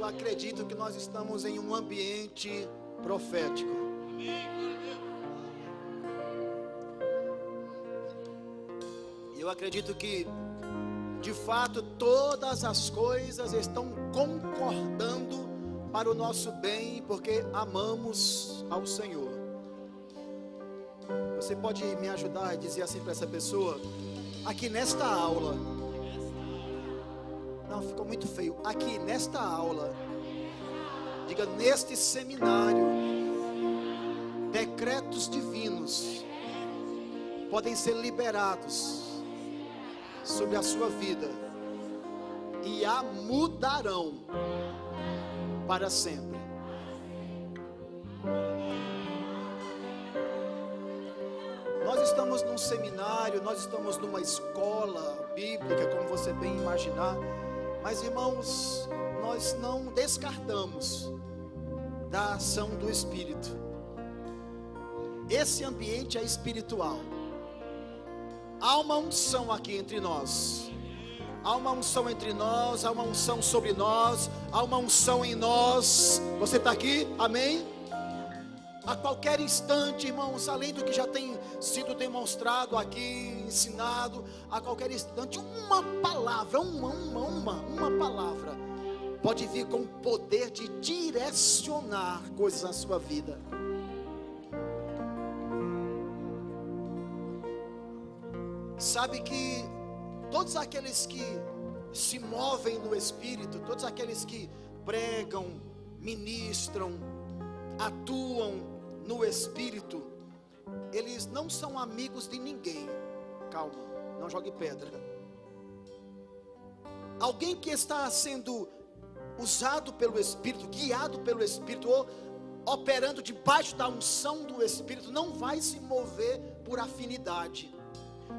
eu acredito que nós estamos em um ambiente profético. Eu acredito que, de fato, todas as coisas estão concordando para o nosso bem, porque amamos ao Senhor. Você pode me ajudar a dizer assim para essa pessoa? Aqui nesta aula, não, ficou muito feio. Aqui nesta aula, diga, neste seminário, decretos divinos podem ser liberados sobre a sua vida e a mudarão para sempre. Nós estamos num seminário, nós estamos numa escola bíblica, como você bem imaginar, mas, irmãos, nós não descartamos da ação do Espírito. Esse ambiente é espiritual. Há uma unção aqui entre nós. Há uma unção entre nós, há uma unção sobre nós, há uma unção em nós. Você está aqui? Amém? A qualquer instante, irmãos, além do que já tem sido demonstrado aqui, ensinado, a qualquer instante, uma palavra, uma palavra pode vir com o poder de direcionar coisas na sua vida. Sabe que todos aqueles que se movem no Espírito, todos aqueles que pregam, ministram, atuam no Espírito, eles não são amigos de ninguém. Calma, não jogue pedra. Alguém que está sendo usado pelo Espírito, guiado pelo Espírito, ou operando debaixo da unção do Espírito, não vai se mover por afinidade.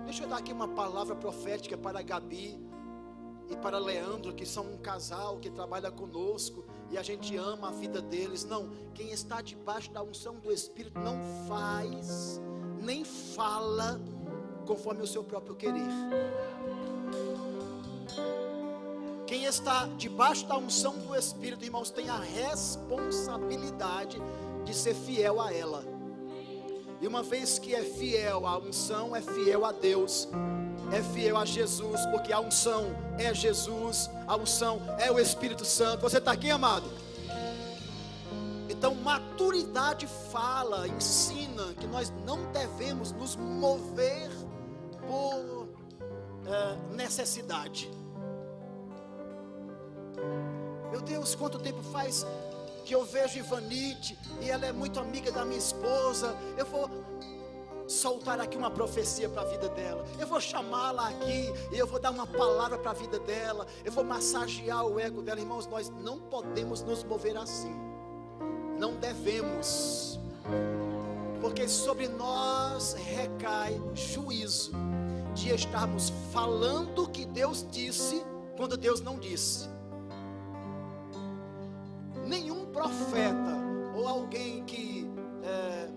Deixa eu dar aqui uma palavra profética para a Gabi e para Leandro, que são um casal que trabalha conosco e a gente ama a vida deles. Não, quem está debaixo da unção do Espírito não faz, nem fala conforme o seu próprio querer. Quem está debaixo da unção do Espírito, irmãos, tem a responsabilidade de ser fiel a ela. E uma vez que é fiel à unção, é fiel a Deus, é fiel a Jesus, porque a unção é Jesus, a unção é o Espírito Santo. Você está aqui, amado? Então, maturidade fala, ensina que nós não devemos nos mover por necessidade. Meu Deus, quanto tempo faz que eu vejo Ivanite, e ela é muito amiga da minha esposa. Eu vou soltar aqui uma profecia para a vida dela, eu vou chamá-la aqui, e eu vou dar uma palavra para a vida dela, eu vou massagear o ego dela. Irmãos, nós não podemos nos mover assim, não devemos, porque sobre nós recai juízo, de estarmos falando o que Deus disse, quando Deus não disse. Nenhum profeta ou alguém que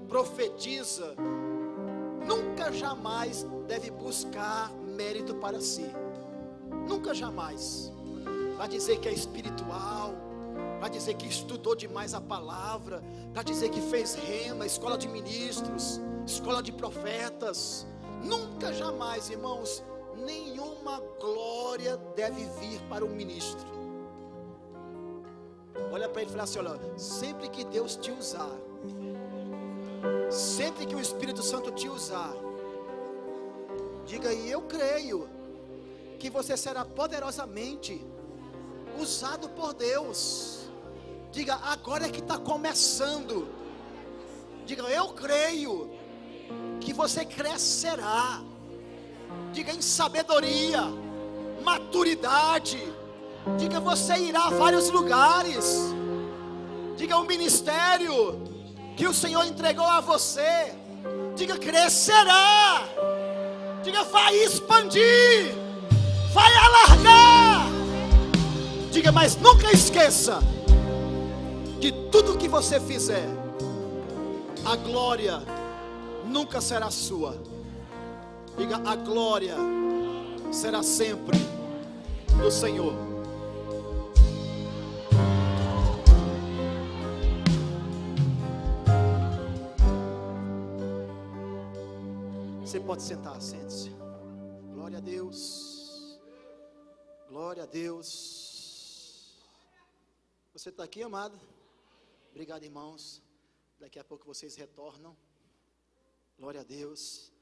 profetiza nunca jamais deve buscar mérito para si. Nunca jamais. Para dizer que é espiritual, para dizer que estudou demais a palavra, para dizer que fez rema, escola de ministros, escola de profetas. Nunca jamais, irmãos, nenhuma glória deve vir para o ministro. Olha para ele e fala assim: olha, sempre que Deus te usar, sempre que o Espírito Santo te usar, diga: e eu creio que você será poderosamente usado por Deus. Diga: agora é que está começando. Diga: eu creio que você crescerá. Diga: em sabedoria, maturidade. Diga: você irá a vários lugares. Diga: o ministério que o Senhor entregou a você, diga, crescerá. Diga: vai expandir, vai alargar. Diga: mas nunca esqueça que tudo que você fizer, a glória nunca será sua. Diga: a glória será sempre do Senhor. Você pode sentar, sente-se. Glória a Deus. Glória a Deus. Você está aqui, amado? Obrigado, irmãos. Daqui a pouco vocês retornam. Glória a Deus.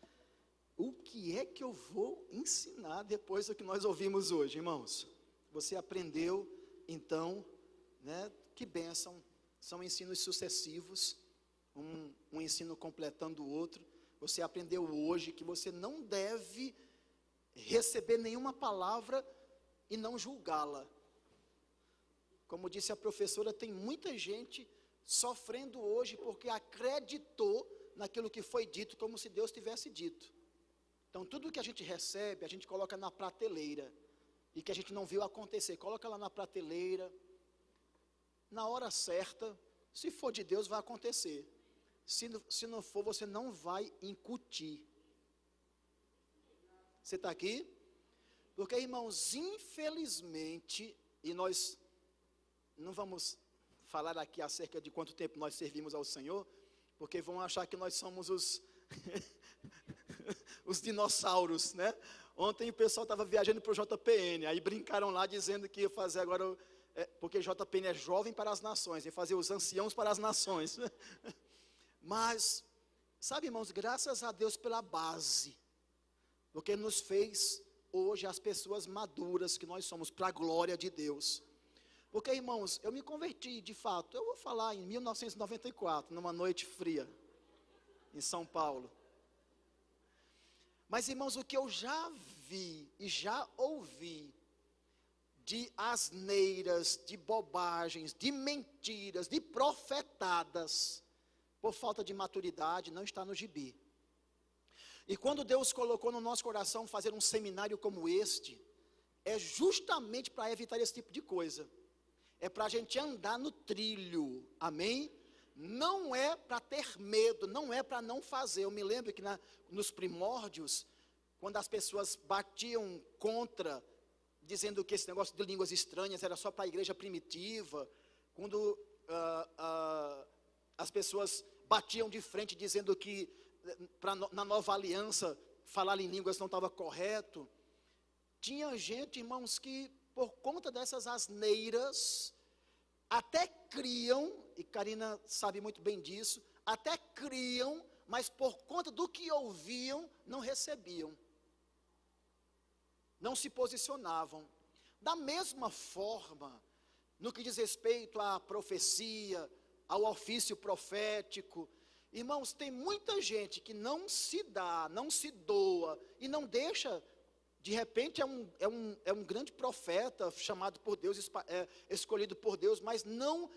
O que é que eu vou ensinar depois do que nós ouvimos hoje, irmãos? Você aprendeu, então, né? Que bênção. São ensinos sucessivos, um ensino completando o outro. Você aprendeu hoje que você não deve receber nenhuma palavra e não julgá-la. Como disse a professora, tem muita gente sofrendo hoje porque acreditou naquilo que foi dito como se Deus tivesse dito. Então tudo que a gente recebe, a gente coloca na prateleira, e que a gente não viu acontecer, coloca lá na prateleira, na hora certa, se for de Deus vai acontecer, se não for você não vai incutir. Você está aqui? Porque, irmãos, infelizmente, e nós não vamos falar aqui acerca de quanto tempo nós servimos ao Senhor, porque vão achar que nós somos os os dinossauros, né? Ontem o pessoal estava viajando para o JPN, aí brincaram lá dizendo que ia fazer agora, porque JPN é jovem para as nações, ia fazer os anciãos para as nações. Mas, sabe, irmãos, graças a Deus pela base, porque nos fez hoje as pessoas maduras que nós somos, para a glória de Deus. Porque, irmãos, eu me converti, de fato, eu vou falar em 1994, numa noite fria, em São Paulo. Mas, irmãos, o que eu já vi e já ouvi de asneiras, de bobagens, de mentiras, de profetadas, por falta de maturidade, não está no gibi. E quando Deus colocou no nosso coração fazer um seminário como este, é justamente para evitar esse tipo de coisa. É para a gente andar no trilho, amém? Não é para ter medo, não é para não fazer. Eu me lembro que nos primórdios, quando as pessoas batiam contra, dizendo que esse negócio de línguas estranhas era só para a igreja primitiva, quando as pessoas batiam de frente dizendo que na nova aliança falar em línguas não estava correto, tinha gente, irmãos, que por conta dessas asneiras, até criam, e Karina sabe muito bem disso, até criam, mas por conta do que ouviam, não recebiam, não se posicionavam. Da mesma forma, no que diz respeito à profecia, ao ofício profético, irmãos, tem muita gente que não se dá, não se doa, e não deixa, de repente é um grande profeta, chamado por Deus, escolhido por Deus, mas não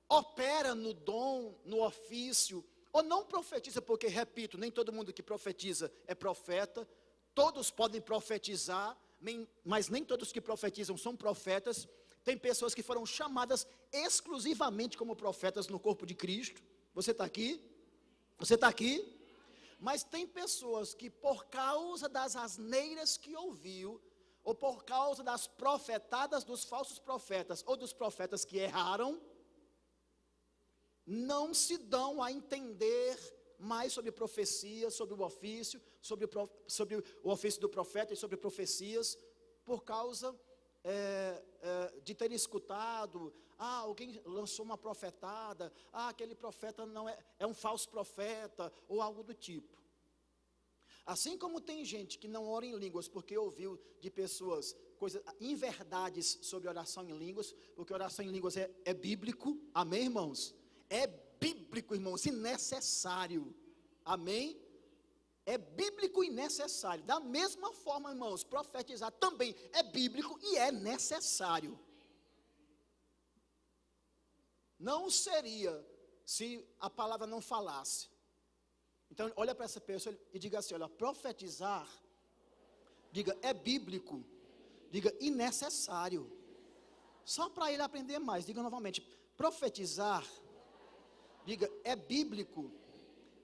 opera no dom, no ofício, ou não profetiza, porque, repito, nem todo mundo que profetiza é profeta, todos podem profetizar, mas nem todos que profetizam são profetas. Tem pessoas que foram chamadas exclusivamente como profetas no corpo de Cristo. Você está aqui? Você está aqui? Mas tem pessoas que, por causa das asneiras que ouviu, ou por causa das profetadas dos falsos profetas, ou dos profetas que erraram, não se dão a entender mais sobre profecia, sobre o ofício, sobre o ofício do profeta e sobre profecias, por causa de ter escutado, alguém lançou uma profetada, aquele profeta não é um falso profeta, ou algo do tipo. Assim como tem gente que não ora em línguas, porque ouviu de pessoas inverdades sobre oração em línguas, porque oração em línguas é bíblico, amém, irmãos? É bíblico, irmãos, e necessário, amém? É bíblico e necessário. Da mesma forma, irmãos, profetizar também é bíblico e é necessário. Não seria se a palavra não falasse. Então, olha para essa pessoa e diga assim, olha, profetizar, diga, é bíblico, diga, e necessário. Só para ele aprender mais, diga novamente, profetizar, diga, é bíblico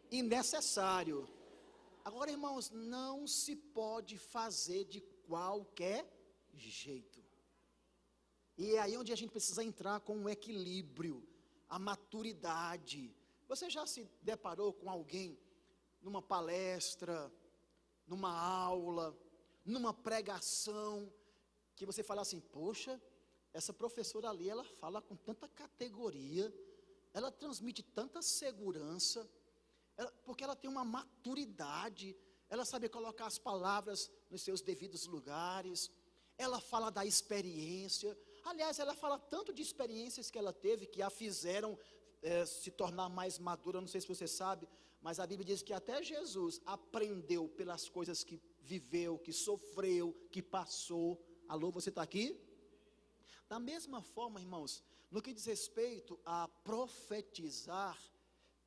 e necessário. Agora, irmãos, não se pode fazer de qualquer jeito. E é aí onde a gente precisa entrar com o equilíbrio, a maturidade. Você já se deparou com alguém numa palestra, numa aula, numa pregação, que você fala assim, poxa, essa professora ali, ela fala com tanta categoria, ela transmite tanta segurança, porque ela tem uma maturidade, ela sabe colocar as palavras nos seus devidos lugares, ela fala da experiência, aliás, ela fala tanto de experiências que ela teve, que a fizeram se tornar mais madura, não sei se você sabe, mas a Bíblia diz que até Jesus aprendeu pelas coisas que viveu, que sofreu, que passou. Alô, você está aqui? Da mesma forma, irmãos, no que diz respeito a profetizar,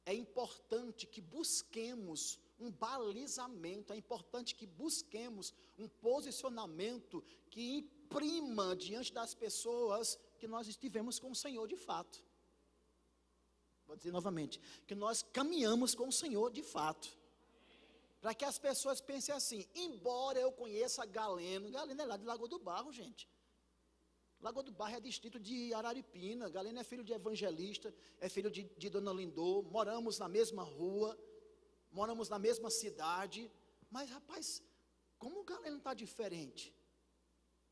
é importante que busquemos um balizamento, é importante que busquemos um posicionamento que imprima diante das pessoas que nós estivemos com o Senhor de fato. Vou dizer novamente, que nós caminhamos com o Senhor de fato. Para que as pessoas pensem assim, embora eu conheça Galeno é lá de Lagoa do Barro, gente. Lagoa do Barro é distrito de Araripina, Galeno é filho de evangelista, é filho de Dona Lindô, moramos na mesma rua, moramos na mesma cidade, mas rapaz, como o Galeno está diferente?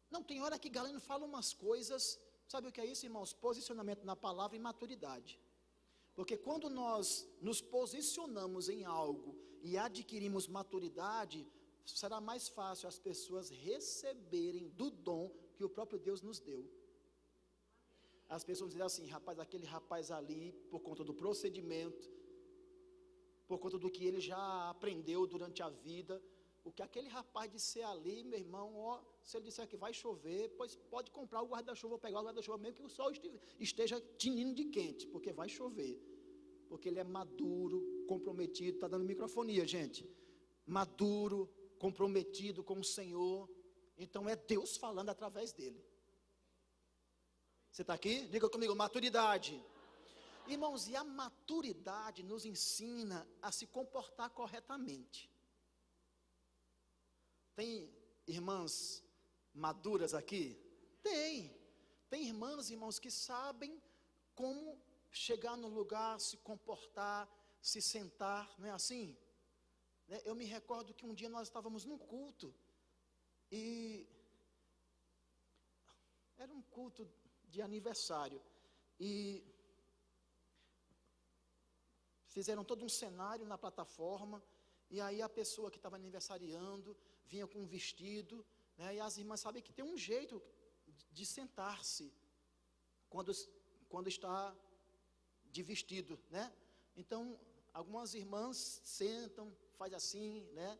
Não, tem hora que Galeno fala umas coisas, sabe o que é isso, irmãos? Posicionamento na palavra e maturidade. Porque quando nós nos posicionamos em algo e adquirimos maturidade, será mais fácil as pessoas receberem do dom que o próprio Deus nos deu. As pessoas dizem assim, rapaz, aquele rapaz ali, por conta do procedimento, por conta do que ele já aprendeu durante a vida, o que aquele rapaz disser ali, meu irmão, ó, se ele disser que vai chover, pois pode comprar o guarda-chuva, ou pegar o guarda-chuva mesmo que o sol esteja tinindo de quente, porque vai chover. Porque ele é maduro, comprometido, está dando microfonia, gente. Maduro, comprometido com o Senhor. Então é Deus falando através dele. Você está aqui? Diga comigo, maturidade. Irmãos, e a maturidade nos ensina a se comportar corretamente. Tem irmãs maduras aqui? Tem irmãs, irmãos, que sabem como chegar no lugar, se comportar, se sentar, não é assim? Eu me recordo que um dia nós estávamos num culto, e era um culto de aniversário, e fizeram todo um cenário na plataforma, e aí a pessoa que estava aniversariando, vinha com um vestido, né, e as irmãs sabem que tem um jeito de sentar-se, quando está de vestido, né? Então, algumas irmãs sentam, faz assim, né?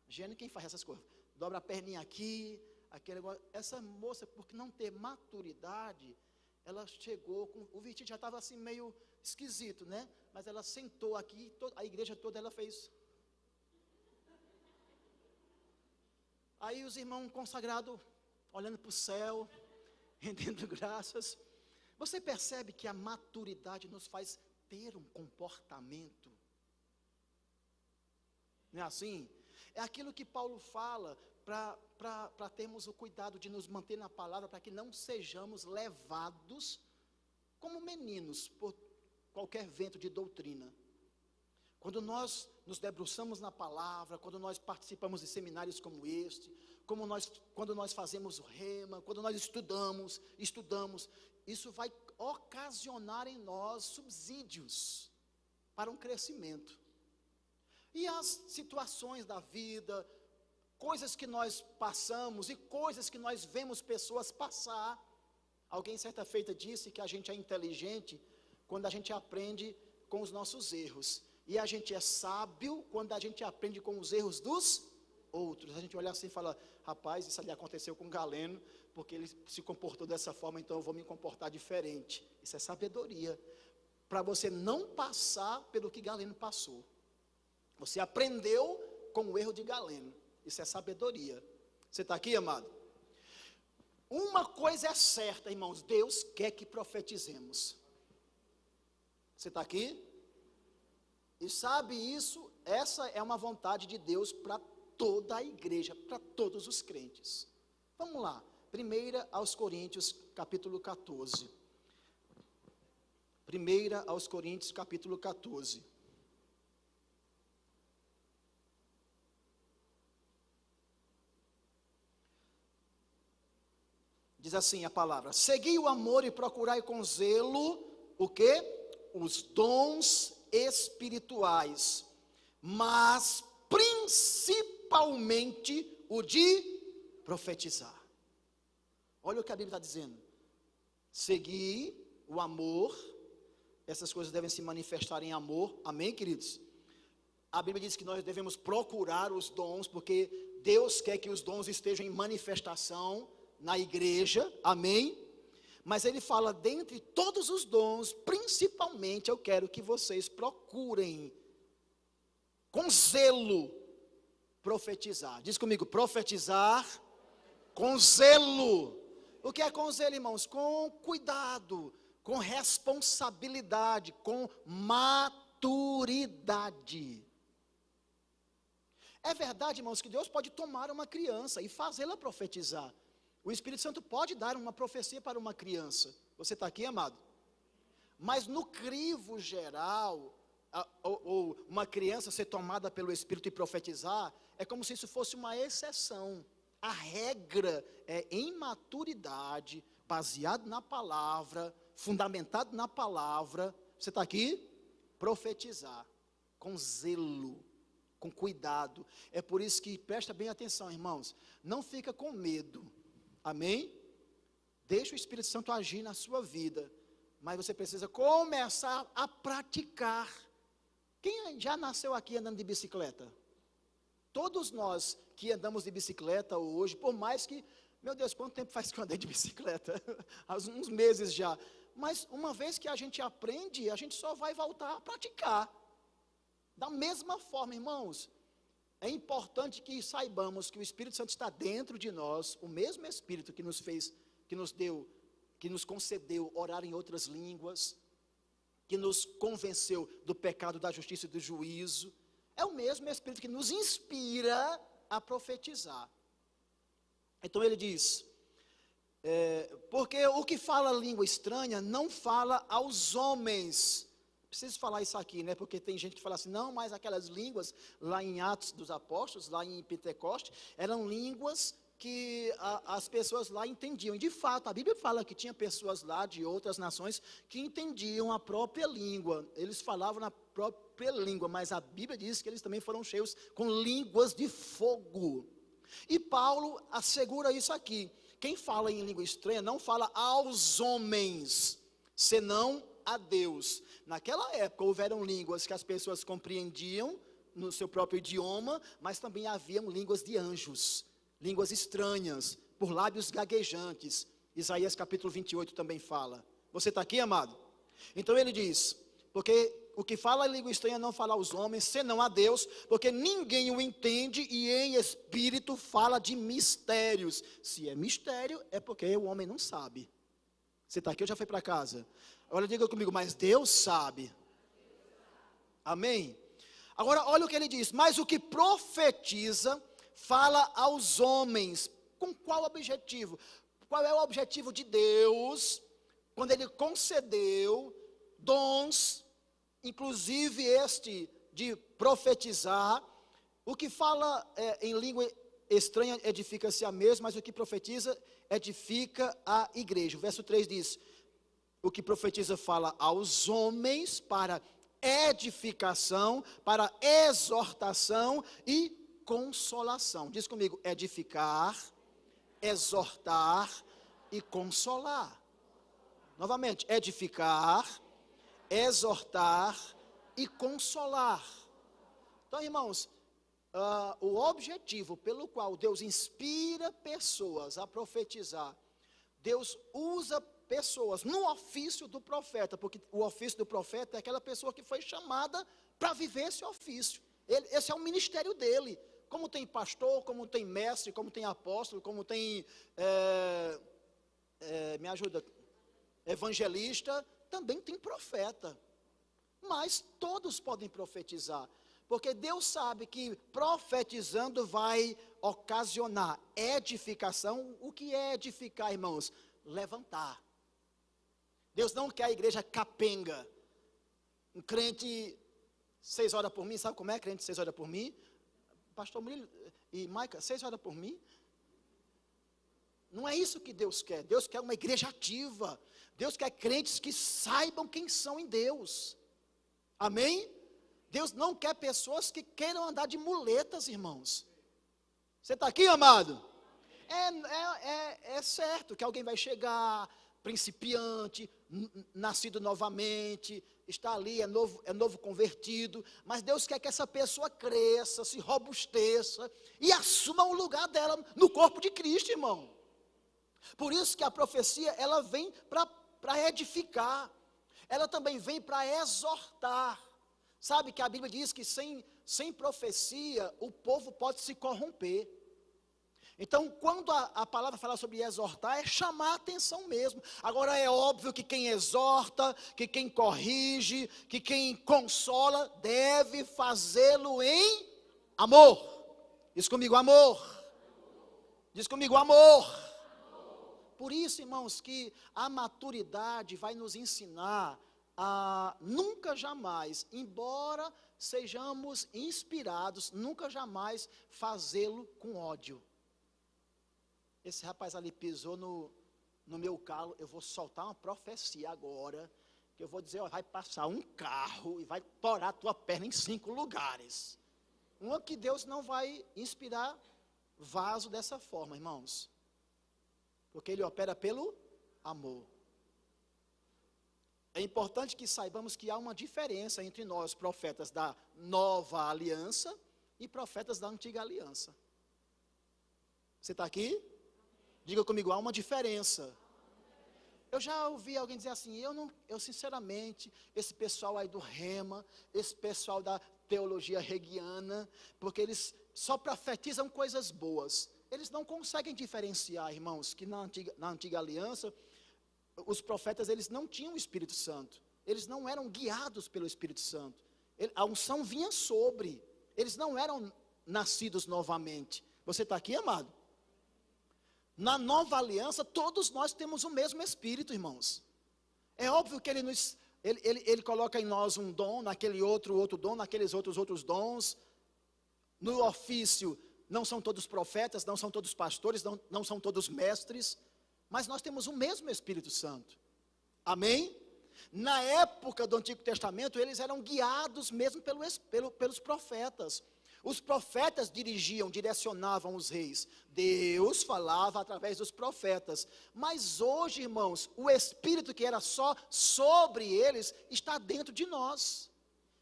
Gênio, quem faz essas coisas? Dobra a perninha aqui, aquele negócio. Essa moça, por não ter maturidade, ela chegou, o vestido já estava assim meio esquisito, né? Mas ela sentou aqui, a igreja toda ela fez. Aí os irmãos consagrados, olhando para o céu, rendendo graças. Você percebe que a maturidade nos faz ter um comportamento? Não é assim? É aquilo que Paulo fala para termos o cuidado de nos manter na palavra, para que não sejamos levados como meninos por qualquer vento de doutrina. Quando nós nos debruçamos na palavra, quando nós participamos de seminários como este, quando nós fazemos o rema, quando nós estudamos, isso vai ocasionar em nós subsídios para um crescimento. E as situações da vida, coisas que nós passamos e coisas que nós vemos pessoas passar. Alguém certa feita disse que a gente é inteligente quando a gente aprende com os nossos erros. E a gente é sábio quando a gente aprende com os erros dos outros. A gente olha assim e fala, rapaz, isso ali aconteceu com Galeno, porque ele se comportou dessa forma, então eu vou me comportar diferente. Isso é sabedoria, para você não passar pelo que Galeno passou. Você aprendeu com o erro de Galeno, isso é sabedoria. Você está aqui, amado? Uma coisa é certa, irmãos, Deus quer que profetizemos. Você está aqui? E sabe isso, essa é uma vontade de Deus para toda a igreja, para todos os crentes. Vamos lá, 1 aos Coríntios, capítulo 14. 1 aos Coríntios, capítulo 14. Diz assim a palavra: segui o amor e procurai com zelo, o quê? Os dons espirituais, mas principalmente o de profetizar. Olha o que a Bíblia está dizendo: seguir o amor, essas coisas devem se manifestar em amor, amém, queridos? A Bíblia diz que nós devemos procurar os dons, porque Deus quer que os dons estejam em manifestação na igreja, amém? Mas ele fala, dentre todos os dons, principalmente eu quero que vocês procurem, com zelo, profetizar. Diz comigo, profetizar com zelo. O que é com zelo, irmãos? Com cuidado, com responsabilidade, com maturidade. É verdade, irmãos, que Deus pode tomar uma criança e fazê-la profetizar. O Espírito Santo pode dar uma profecia para uma criança. Você está aqui, amado? Mas no crivo geral, ou uma criança ser tomada pelo Espírito e profetizar, é como se isso fosse uma exceção. A regra é em maturidade, baseado na palavra, fundamentado na palavra. Você está aqui? Profetizar, com zelo, com cuidado. É por isso que, presta bem atenção, irmãos, não fica com medo. Amém? Deixa o Espírito Santo agir na sua vida, mas você precisa começar a praticar. Quem já nasceu aqui andando de bicicleta? Todos nós que andamos de bicicleta hoje, por mais que, meu Deus, quanto tempo faz que eu andei de bicicleta? Há uns meses já. Mas uma vez que a gente aprende, a gente só vai voltar a praticar. Da mesma forma, irmãos, é importante que saibamos que o Espírito Santo está dentro de nós, o mesmo Espírito que nos fez, que nos deu, que nos concedeu orar em outras línguas, que nos convenceu do pecado, da justiça e do juízo, é o mesmo Espírito que nos inspira a profetizar. Então ele diz, porque o que fala língua estranha não fala aos homens. Preciso falar isso aqui, né? Porque tem gente que fala assim, não, mas aquelas línguas lá em Atos dos Apóstolos, lá em Pentecoste, eram línguas que as pessoas lá entendiam. E de fato, a Bíblia fala que tinha pessoas lá de outras nações que entendiam a própria língua. Eles falavam na própria língua, mas a Bíblia diz que eles também foram cheios com línguas de fogo. E Paulo assegura isso aqui. Quem fala em língua estranha não fala aos homens, senão a Deus. Naquela época houveram línguas que as pessoas compreendiam no seu próprio idioma, mas também haviam línguas de anjos, línguas estranhas, por lábios gaguejantes. Isaías capítulo 28 também fala. Você está aqui, amado? Então ele diz, porque o que fala em língua estranha não fala aos homens, senão a Deus, porque ninguém o entende e em espírito fala de mistérios. Se é mistério, é porque o homem não sabe. Você está aqui ou já foi para casa? Agora diga comigo, mas Deus sabe. Amém? Agora olha o que ele diz, mas o que profetiza fala aos homens. Com qual objetivo? Qual é o objetivo de Deus, quando ele concedeu dons, inclusive este de profetizar? O que fala em língua estranha edifica-se a mesmo, mas o que profetiza edifica a igreja. O verso 3 diz, o que profetiza fala aos homens para edificação, para exortação e consolação. Diz comigo, edificar, exortar e consolar. Novamente, edificar, exortar e consolar. Então, irmãos, o objetivo pelo qual Deus inspira pessoas a profetizar, Deus usa pessoas no ofício do profeta, porque o ofício do profeta é aquela pessoa que foi chamada para viver esse ofício. Esse é o ministério dele. Como tem pastor, como tem mestre, como tem apóstolo, como tem, me ajuda, evangelista, também tem profeta. Mas todos podem profetizar, porque Deus sabe que profetizando vai ocasionar edificação. O que é edificar, irmãos? Levantar. Deus não quer a igreja capenga. Um crente 6 horas por mim, sabe como é crente 6 horas por mim? Pastor Murilo e Maica, 6 horas por mim? Não é isso que Deus quer. Deus quer uma igreja ativa. Deus quer crentes que saibam quem são em Deus. Amém? Deus não quer pessoas que queiram andar de muletas, irmãos. Você está aqui, amado? É certo que alguém vai chegar, principiante, nascido novamente, está ali, é novo convertido, mas Deus quer que essa pessoa cresça, se robusteça e assuma o lugar dela no corpo de Cristo, irmão. Por isso que a profecia, ela vem para edificar, ela também vem para exortar. Sabe que a Bíblia diz que sem profecia o povo pode se corromper. Então, quando a palavra fala sobre exortar, é chamar a atenção mesmo. Agora, é óbvio que quem exorta, que quem corrige, que quem consola, deve fazê-lo em amor. Diz comigo, amor. Diz comigo, amor. Por isso, irmãos, que a maturidade vai nos ensinar a nunca jamais, embora sejamos inspirados, nunca jamais fazê-lo com ódio. Esse rapaz ali pisou no meu calo, eu vou soltar uma profecia agora, que eu vou dizer, ó, vai passar um carro e vai torar a tua perna em 5 lugares. Uma que Deus não vai inspirar vaso dessa forma, irmãos. Porque Ele opera pelo amor. É importante que saibamos que há uma diferença entre nós, profetas da nova aliança e profetas da antiga aliança. Você está aqui? Diga comigo, há uma diferença. Eu já ouvi alguém dizer assim, eu sinceramente, esse pessoal aí do Rema, esse pessoal da teologia regiana, porque eles só profetizam coisas boas. Eles não conseguem diferenciar, irmãos, que na antiga aliança, os profetas, eles não tinham o Espírito Santo. Eles não eram guiados pelo Espírito Santo. A unção vinha sobre. Eles não eram nascidos novamente. Você está aqui, amado? Na nova aliança, todos nós temos o mesmo Espírito, irmãos. É óbvio que Ele coloca em nós um dom, naquele outro dom, naqueles outros dons. No ofício, não são todos profetas, não são todos pastores, não são todos mestres, mas nós temos o mesmo Espírito Santo. Amém? Na época do Antigo Testamento, eles eram guiados mesmo pelos profetas. Os profetas direcionavam os reis. Deus falava através dos profetas. Mas hoje, irmãos, o Espírito que era só sobre eles, está dentro de nós.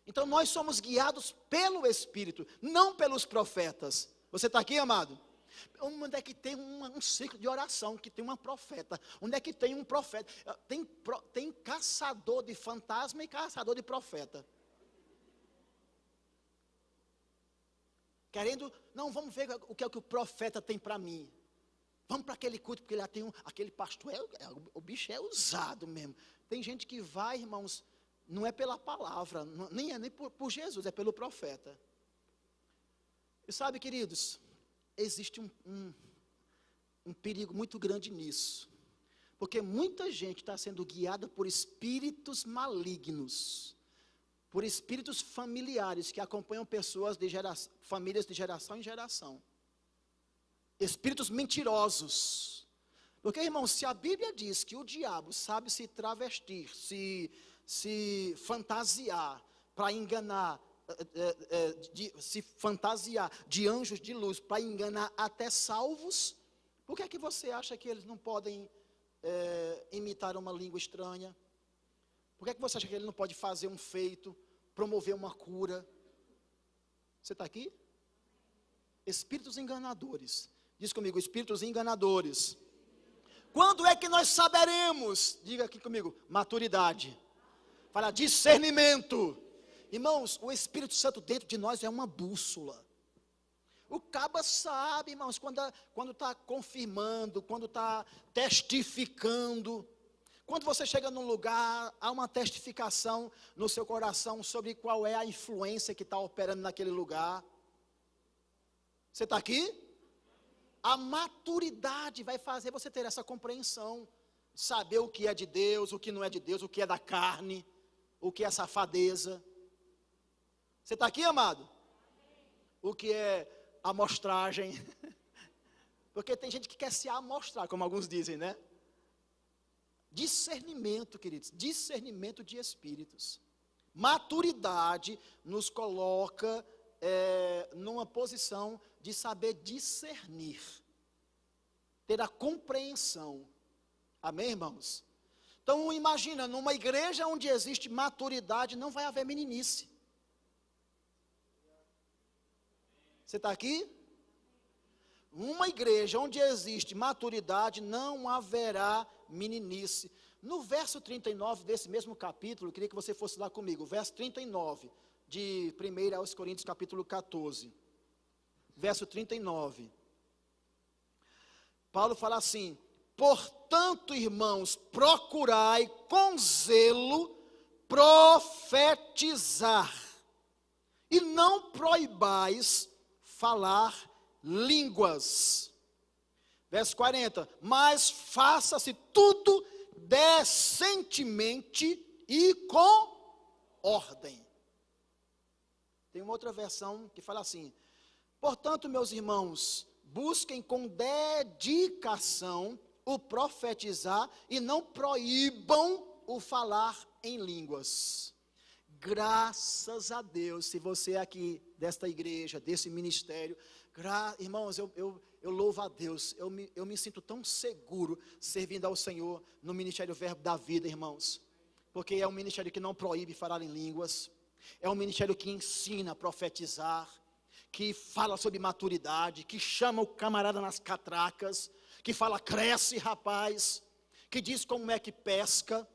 Então nós somos guiados pelo Espírito, não pelos profetas. Você está aqui, amado? Onde é que tem um ciclo de oração, que tem uma profeta? Onde é que tem um profeta? Tem caçador de fantasma e caçador de profeta. Não, vamos ver o que é que o profeta tem para mim. Vamos para aquele culto, porque lá tem aquele pastor, o bicho é usado mesmo. Tem gente que vai, irmãos, não é pela palavra, nem por Jesus, é pelo profeta. E sabe, queridos, existe um perigo muito grande nisso. Porque muita gente está sendo guiada por espíritos malignos, por espíritos familiares que acompanham pessoas famílias de geração em geração. Espíritos mentirosos. Porque, irmão, se a Bíblia diz que o diabo sabe se travestir, se fantasiar para enganar, se fantasiar de anjos de luz para enganar até salvos, por que é que você acha que eles não podem imitar uma língua estranha? Por que é que você acha que ele não pode fazer um feito, promover uma cura? Você está aqui? Espíritos enganadores. Diz comigo, espíritos enganadores. Quando é que nós saberemos? Diga aqui comigo, maturidade. Fala, discernimento. Irmãos, o Espírito Santo dentro de nós é uma bússola. O caba sabe, irmãos, quando está confirmando, quando está testificando. Quando você chega num lugar, há uma testificação no seu coração sobre qual é a influência que está operando naquele lugar. Você está aqui? A maturidade vai fazer você ter essa compreensão. Saber o que é de Deus, o que não é de Deus, o que é da carne, o que é safadeza. Você está aqui, amado? O que é amostragem? Porque tem gente que quer se amostrar, como alguns dizem, né? Discernimento, queridos, discernimento de espíritos. Maturidade nos coloca numa posição de saber discernir, ter a compreensão. Amém, irmãos? Então imagina, numa igreja onde existe maturidade, não vai haver meninice. Você está aqui? Uma igreja onde existe maturidade, não haverá meninice. No verso 39 desse mesmo capítulo, eu queria que você fosse lá comigo, verso 39, de 1 aos Coríntios, capítulo 14. Verso 39. Paulo fala assim: portanto, irmãos, procurai com zelo profetizar, e não proibais falar línguas. Verso 40, mas faça-se tudo decentemente e com ordem. Tem uma outra versão que fala assim: portanto, meus irmãos, busquem com dedicação o profetizar e não proíbam o falar em línguas. Graças a Deus, se você é aqui desta igreja, desse ministério, irmãos, eu louvo a Deus, eu me sinto tão seguro servindo ao Senhor no Ministério Verbo da Vida, irmãos, porque é um ministério que não proíbe falar em línguas, é um ministério que ensina a profetizar, que fala sobre maturidade, que chama o camarada nas catracas, que fala, cresce rapaz, que diz como é que pesca,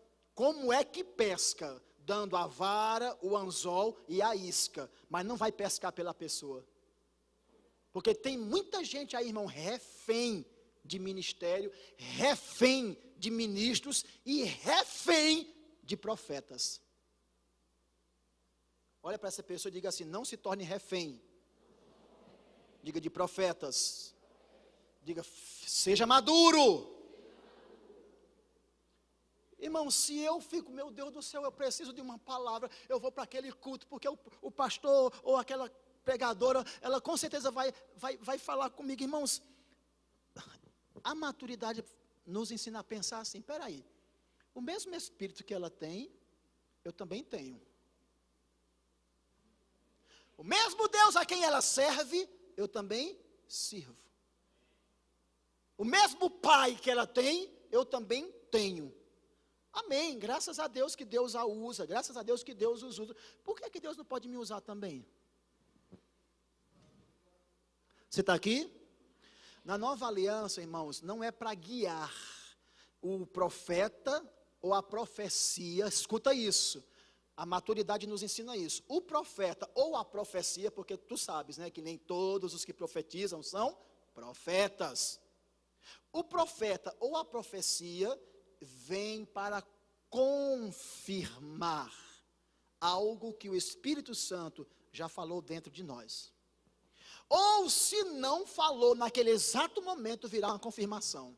dando a vara, o anzol e a isca, mas não vai pescar pela pessoa. Porque tem muita gente aí, irmão, refém de ministério, refém de ministros e refém de profetas. Olha para essa pessoa e diga assim: não se torne refém. Diga de profetas. Diga, seja maduro. Irmão, se eu fico, meu Deus do céu, eu preciso de uma palavra, eu vou para aquele culto, porque o pastor ou aquela pregadora, ela com certeza vai falar comigo. Irmãos, a maturidade nos ensina a pensar assim: peraí, o mesmo espírito que ela tem, eu também tenho. O mesmo Deus a quem ela serve, eu também sirvo. O mesmo Pai que ela tem, eu também tenho. Amém, graças a Deus que Deus a usa, graças a Deus que Deus os usa. Por que Deus não pode me usar também? Você está aqui? Na nova aliança, irmãos, não é para guiar o profeta ou a profecia, escuta isso, a maturidade nos ensina isso, o profeta ou a profecia, porque tu sabes, né, que nem todos os que profetizam são profetas. O profeta ou a profecia vem para confirmar algo que o Espírito Santo já falou dentro de nós. Ou se não falou naquele exato momento, virá uma confirmação.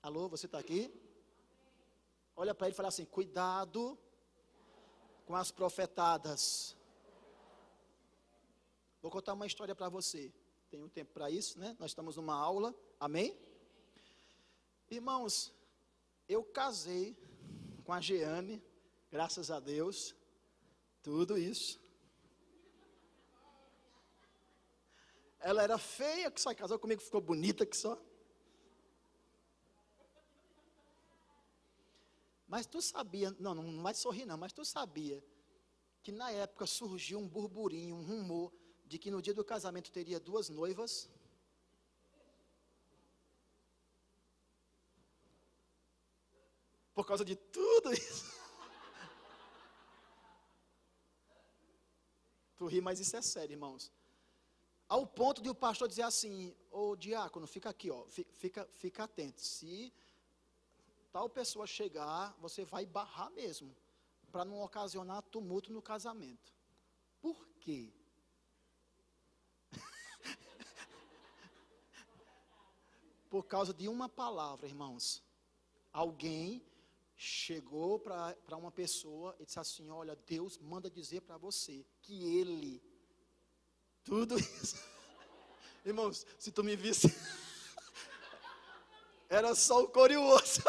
Alô, você está aqui? Olha para ele e fala assim: cuidado com as profetadas. Vou contar uma história para você. Tem um tempo para isso, né? Nós estamos numa aula, amém? Irmãos, eu casei com a Jeane, graças a Deus, tudo isso. Ela era feia, que só casou comigo, ficou bonita que só. Mas tu sabia, não vai sorrir não, mas tu sabia que na época surgiu um burburinho, um rumor, de que no dia do casamento teria 2 noivas? Por causa de tudo isso. Tu ri, mas isso é sério, irmãos. Ao ponto de o pastor dizer assim: ô diácono, fica aqui, ó, fica atento. Se tal pessoa chegar, você vai barrar mesmo, para não ocasionar tumulto no casamento. Por quê? Por causa de uma palavra, irmãos. Alguém chegou para uma pessoa e disse assim: olha, Deus manda dizer para você que ele, tudo isso, Irmãos, se tu me visse, era só o couro e o osso.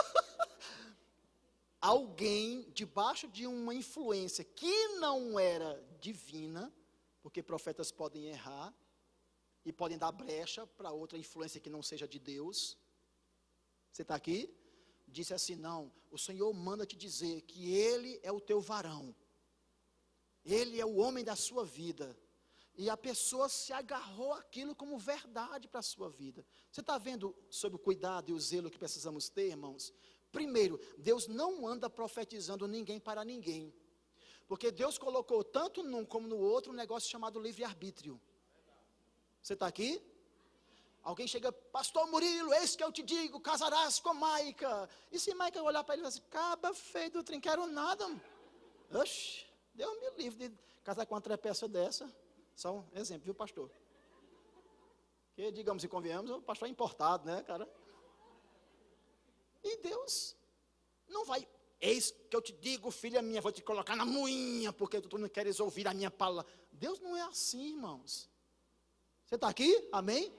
Alguém debaixo de uma influência que não era divina, porque profetas podem errar e podem dar brecha para outra influência que não seja de Deus. Você está aqui? Disse assim: não, o Senhor manda te dizer que Ele é o teu varão, Ele é o homem da sua vida. E a pessoa se agarrou àquilo como verdade para a sua vida. Você está vendo sobre o cuidado e o zelo que precisamos ter, irmãos? Primeiro, Deus não anda profetizando ninguém para ninguém. Porque Deus colocou tanto num como no outro um negócio chamado livre-arbítrio. Você está aqui? Alguém chega: pastor Murilo, eis que eu te digo, casarás com Maica. E se Maica olhar para ele e falar assim: caba feio do trem, quero nada. Oxe, Deus me livre de casar com uma trepeça dessa. Só um exemplo, viu, pastor? Que, digamos e convenhamos, o pastor é importado, né, cara? E Deus não vai: eis que eu te digo, filha minha, vou te colocar na moinha, porque tu não queres ouvir a minha palavra. Deus não é assim, irmãos. Você está aqui? Amém?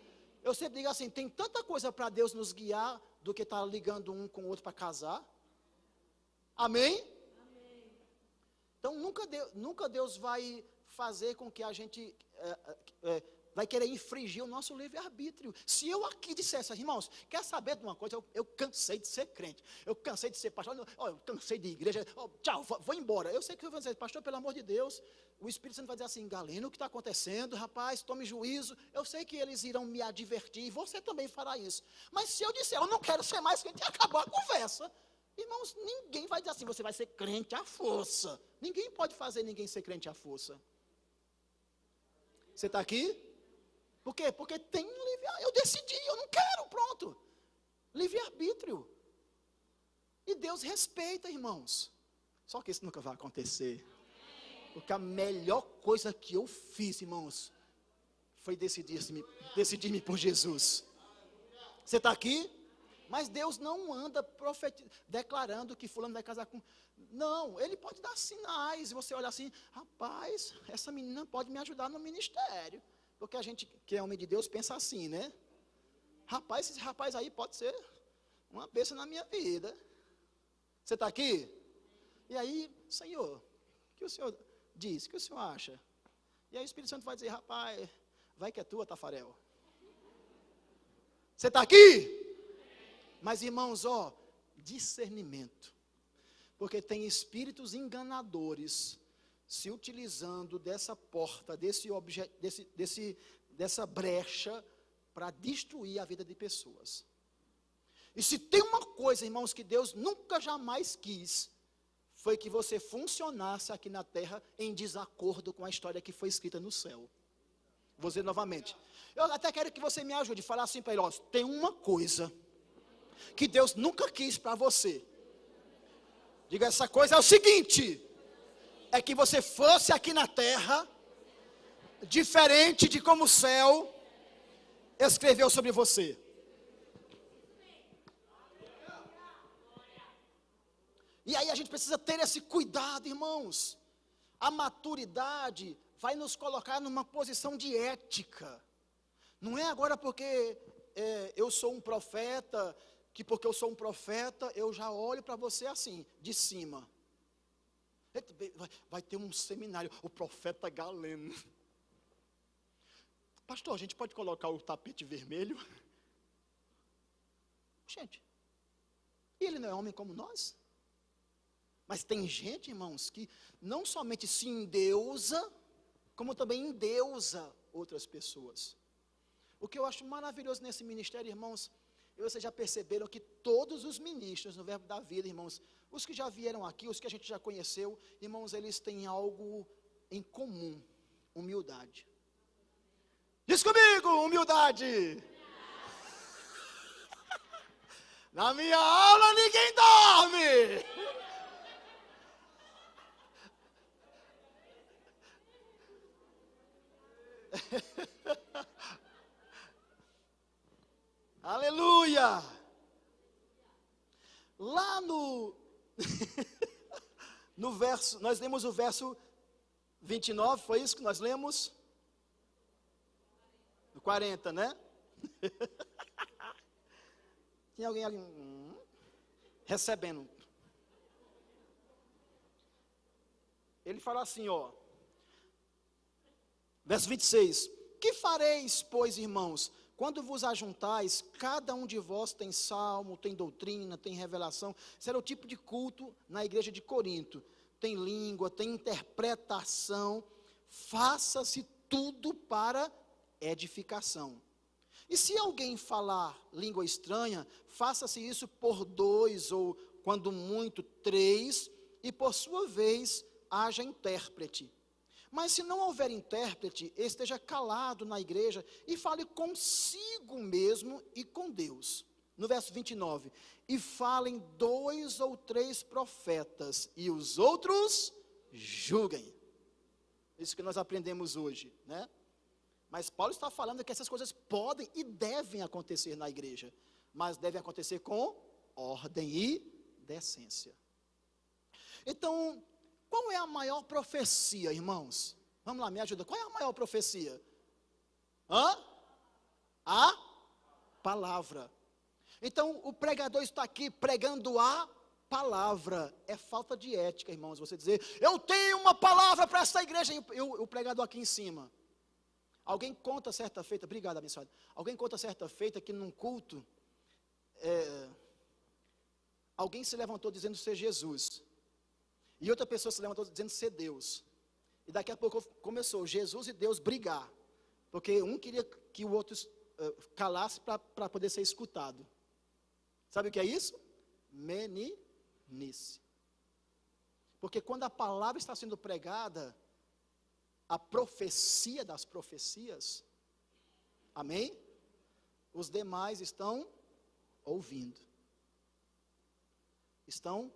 Eu sempre digo assim: tem tanta coisa para Deus nos guiar do que estar ligando um com o outro para casar. Amém? Amém. Então nunca Deus vai fazer com que a gente vai querer infringir o nosso livre-arbítrio. Se eu aqui dissesse: irmãos, quer saber de uma coisa? Eu cansei de ser crente, eu cansei de ser pastor, eu cansei de igreja, tchau, vou embora. Eu sei que eu vou dizer: pastor, pelo amor de Deus, o Espírito Santo vai dizer assim: Galeno, o que está acontecendo, rapaz, tome juízo. Eu sei que eles irão me advertir, e você também fará isso. Mas se eu disser: eu não quero ser mais crente, acabou a conversa. Irmãos, ninguém vai dizer assim: você vai ser crente à força. Ninguém pode fazer ninguém ser crente à força. Você está aqui? Por quê? Porque tem livre-arbítrio. Eu decidi, eu não quero, pronto. Livre-arbítrio. E Deus respeita, irmãos. Só que isso nunca vai acontecer. Porque a melhor coisa que eu fiz, irmãos, foi decidir-me por Jesus. Você está aqui? Mas Deus não anda declarando que fulano vai casar com... Não, Ele pode dar sinais. E você olha assim: rapaz, essa menina pode me ajudar no ministério. Porque a gente que é homem de Deus pensa assim, né? Rapaz, esse rapaz aí pode ser uma bênção na minha vida. Você está aqui? E aí: Senhor, o que o Senhor diz? O que o Senhor acha? E aí o Espírito Santo vai dizer: rapaz, vai que é tua, Tafarel. Você está aqui? Mas, irmãos, discernimento. Porque tem espíritos enganadores se utilizando dessa porta, dessa brecha, para destruir a vida de pessoas. E se tem uma coisa, irmãos, que Deus nunca jamais quis, foi que você funcionasse aqui na terra em desacordo com a história que foi escrita no céu. Vou dizer novamente. Eu até quero que você me ajude a falar assim para ele: tem uma coisa que Deus nunca quis para você. Diga: essa coisa é o seguinte: é que você fosse aqui na terra diferente de como o céu escreveu sobre você. E aí a gente precisa ter esse cuidado, irmãos. A maturidade vai nos colocar numa posição de ética. Não é agora porque eu sou um profeta, que porque eu sou um profeta, eu já olho para você assim, de cima. Vai ter um seminário, o profeta Galeno. Pastor, a gente pode colocar o tapete vermelho? Gente, ele não é homem como nós? Mas tem gente, irmãos, que não somente se endeusa, como também endeusa outras pessoas. O que eu acho maravilhoso nesse ministério, irmãos, vocês já perceberam que todos os ministros no Verbo da Vida, irmãos, os que já vieram aqui, os que a gente já conheceu, irmãos, eles têm algo em comum: humildade. Diz comigo: humildade. Na minha aula ninguém dorme. Aleluia! Lá no verso, nós lemos o verso 29, foi isso que nós lemos? No 40, né? Tinha alguém ali recebendo. Ele fala assim, ó. Verso 26. Que fareis, pois, irmãos, quando vos ajuntais, cada um de vós tem salmo, tem doutrina, tem revelação. Esse era o tipo de culto na igreja de Corinto. Tem língua, tem interpretação. Faça-se tudo para edificação. E se alguém falar língua estranha, faça-se isso por 2, ou quando muito, 3, e por sua vez haja intérprete. Mas se não houver intérprete, esteja calado na igreja e fale consigo mesmo e com Deus. No verso 29, e falem 2 ou 3 profetas, e os outros julguem. Isso que nós aprendemos hoje, né? Mas Paulo está falando que essas coisas podem e devem acontecer na igreja, mas devem acontecer com ordem e decência. Então, qual é a maior profecia, irmãos? Vamos lá, me ajuda. Qual é a maior profecia? A palavra. Então, o pregador está aqui pregando a palavra. É falta de ética, irmãos, você dizer, eu tenho uma palavra para essa igreja, e o pregador aqui em cima. Alguém conta certa feita, obrigado, abençoado. Alguém conta certa feita que num culto, alguém se levantou dizendo ser Jesus. E outra pessoa se levantou dizendo ser Deus. E daqui a pouco começou Jesus e Deus brigar. Porque um queria que o outro calasse para poder ser escutado. Sabe o que é isso? Meninice. Porque quando a palavra está sendo pregada, a profecia das profecias, amém? Os demais estão ouvindo. Estão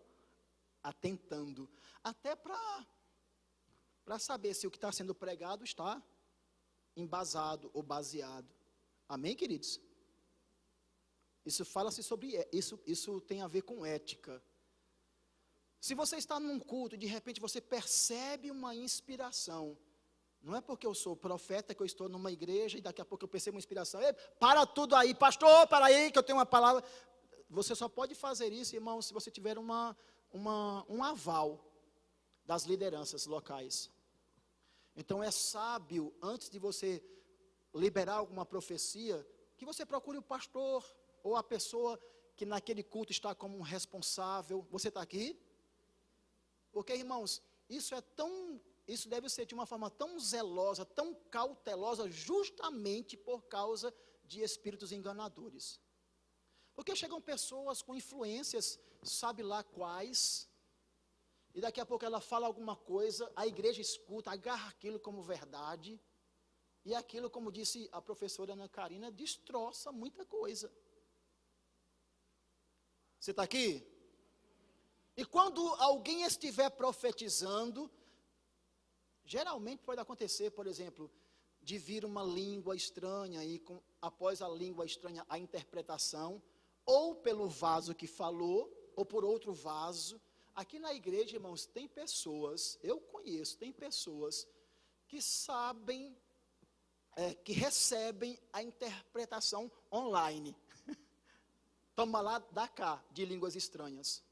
atentando, até para saber se o que está sendo pregado está embasado ou baseado. Amém, queridos? Isso fala-se sobre isso tem a ver com ética. Se você está num culto e de repente você percebe uma inspiração, não é porque eu sou profeta que eu estou numa igreja e daqui a pouco eu percebo uma inspiração. Ei, para tudo aí, pastor, para aí que eu tenho uma palavra. Você só pode fazer isso, irmão, se você tiver um aval das lideranças locais. Então é sábio, antes de você liberar alguma profecia, que você procure o pastor ou a pessoa que naquele culto está como um responsável. Você está aqui? Porque, irmãos, isso deve ser de uma forma tão zelosa, tão cautelosa, justamente por causa de espíritos enganadores. Porque chegam pessoas com influências, sabe lá quais, e daqui a pouco ela fala alguma coisa, a igreja escuta, agarra aquilo como verdade, e aquilo, como disse a professora Ana Karina, destroça muita coisa. Você está aqui? E quando alguém estiver profetizando, geralmente pode acontecer, por exemplo, de vir uma língua estranha e após a língua estranha a interpretação, ou pelo vaso que falou, ou por outro vaso. Aqui na igreja, irmãos, tem pessoas, eu conheço, tem pessoas que sabem, que recebem a interpretação online. Toma lá, dá cá, de línguas estranhas.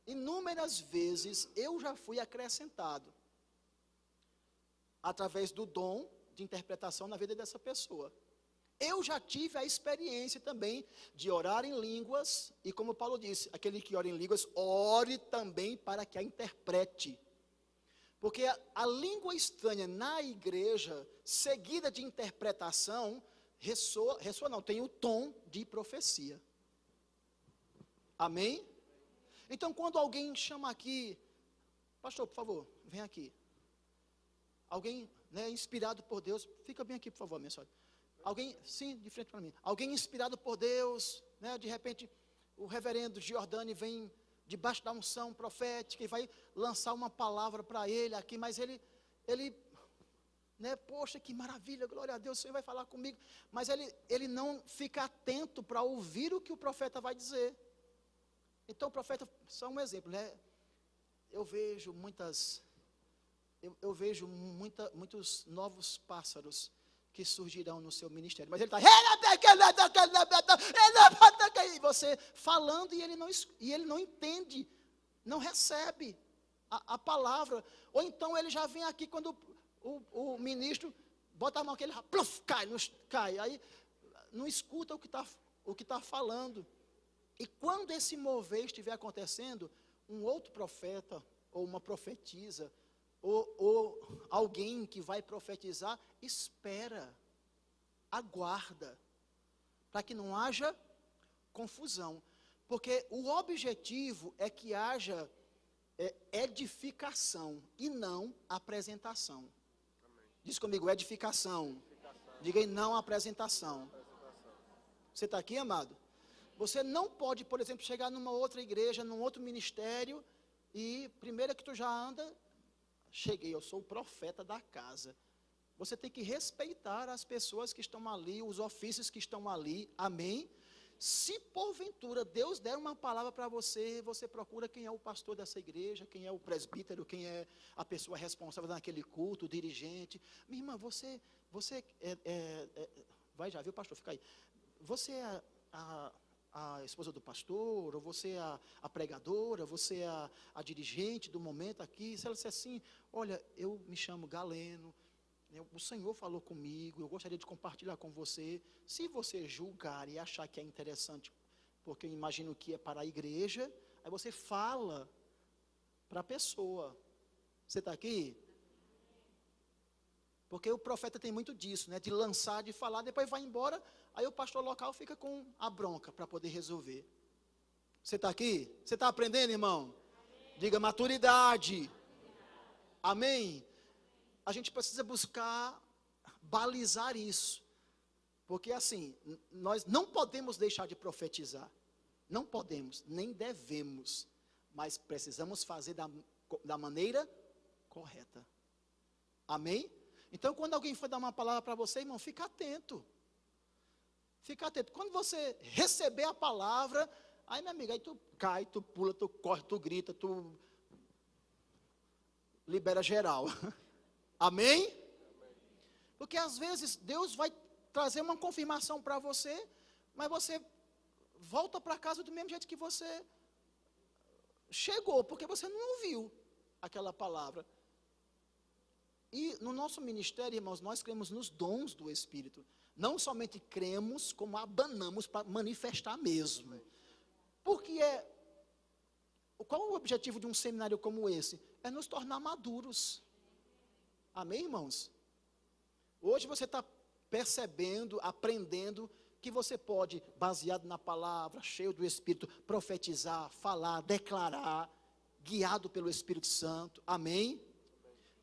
Inúmeras vezes eu já fui acrescentado através do dom de interpretação na vida dessa pessoa. Eu já tive a experiência também de orar em línguas, e como Paulo disse, aquele que ora em línguas, ore também para que a interprete. Porque a língua estranha na igreja, seguida de interpretação, ressoa não, tem o tom de profecia. Amém? Então, quando alguém chama aqui, pastor, por favor, vem aqui. Alguém, inspirado por Deus, fica bem aqui, por favor, minha senhora. Alguém, sim, de frente para mim. Alguém inspirado por Deus, de repente, o reverendo Giordani vem debaixo da unção profética e vai lançar uma palavra para ele aqui, mas ele, poxa, que maravilha, glória a Deus, o Senhor vai falar comigo, mas ele não fica atento para ouvir o que o profeta vai dizer. Então, o profeta, só um exemplo, eu vejo muitos novos pássaros que surgirão no seu ministério. Mas ele está, e você falando e ele não entende, não recebe a palavra. Ou então ele já vem aqui quando o ministro bota a mão que ele pluf, cai, aí não escuta o que está falando. E quando esse mover estiver acontecendo, um outro profeta ou uma profetisa ou alguém que vai profetizar, espera, aguarda, para que não haja confusão, porque o objetivo é que haja edificação e não apresentação. Amém. Diz comigo, edificação. Diga aí, não apresentação. Você está aqui, amado? Você não pode, por exemplo, chegar numa outra igreja, num outro ministério, e primeiro que tu já anda, cheguei, eu sou o profeta da casa. Você tem que respeitar as pessoas que estão ali, os ofícios que estão ali, amém? Se porventura Deus der uma palavra para você, você procura quem é o pastor dessa igreja, quem é o presbítero, quem é a pessoa responsável naquele culto, o dirigente. Minha irmã, você vai já, viu, pastor? Fica aí. Você é a esposa do pastor, ou você é a pregadora, você é a dirigente do momento aqui. Se ela disser assim, olha, eu me chamo Galeno, o Senhor falou comigo, eu gostaria de compartilhar com você. Se você julgar e achar que é interessante, porque eu imagino que é para a igreja, aí você fala para a pessoa. Você está aqui? Porque o profeta tem muito disso, né? De lançar, de falar, depois vai embora, aí o pastor local fica com a bronca para poder resolver. Você está aqui? Você está aprendendo, irmão? Amém. Diga maturidade. Amém? A gente precisa buscar balizar isso, porque assim, nós não podemos deixar de profetizar, não podemos, nem devemos, mas precisamos fazer da maneira correta, amém? Então quando alguém for dar uma palavra para você, irmão, fica atento, quando você receber a palavra, aí minha amiga, aí tu cai, tu pula, tu corre, tu grita, tu libera geral. Amém? Porque às vezes Deus vai trazer uma confirmação para você, mas você volta para casa do mesmo jeito que você chegou, porque você não ouviu aquela palavra. E no nosso ministério, irmãos, nós cremos nos dons do Espírito. Não somente cremos, como abanamos para manifestar mesmo. Porque qual é o objetivo de um seminário como esse? É nos tornar maduros. Amém, irmãos? Hoje você está percebendo, aprendendo que você pode, baseado na palavra, cheio do Espírito, profetizar, falar, declarar, guiado pelo Espírito Santo. Amém?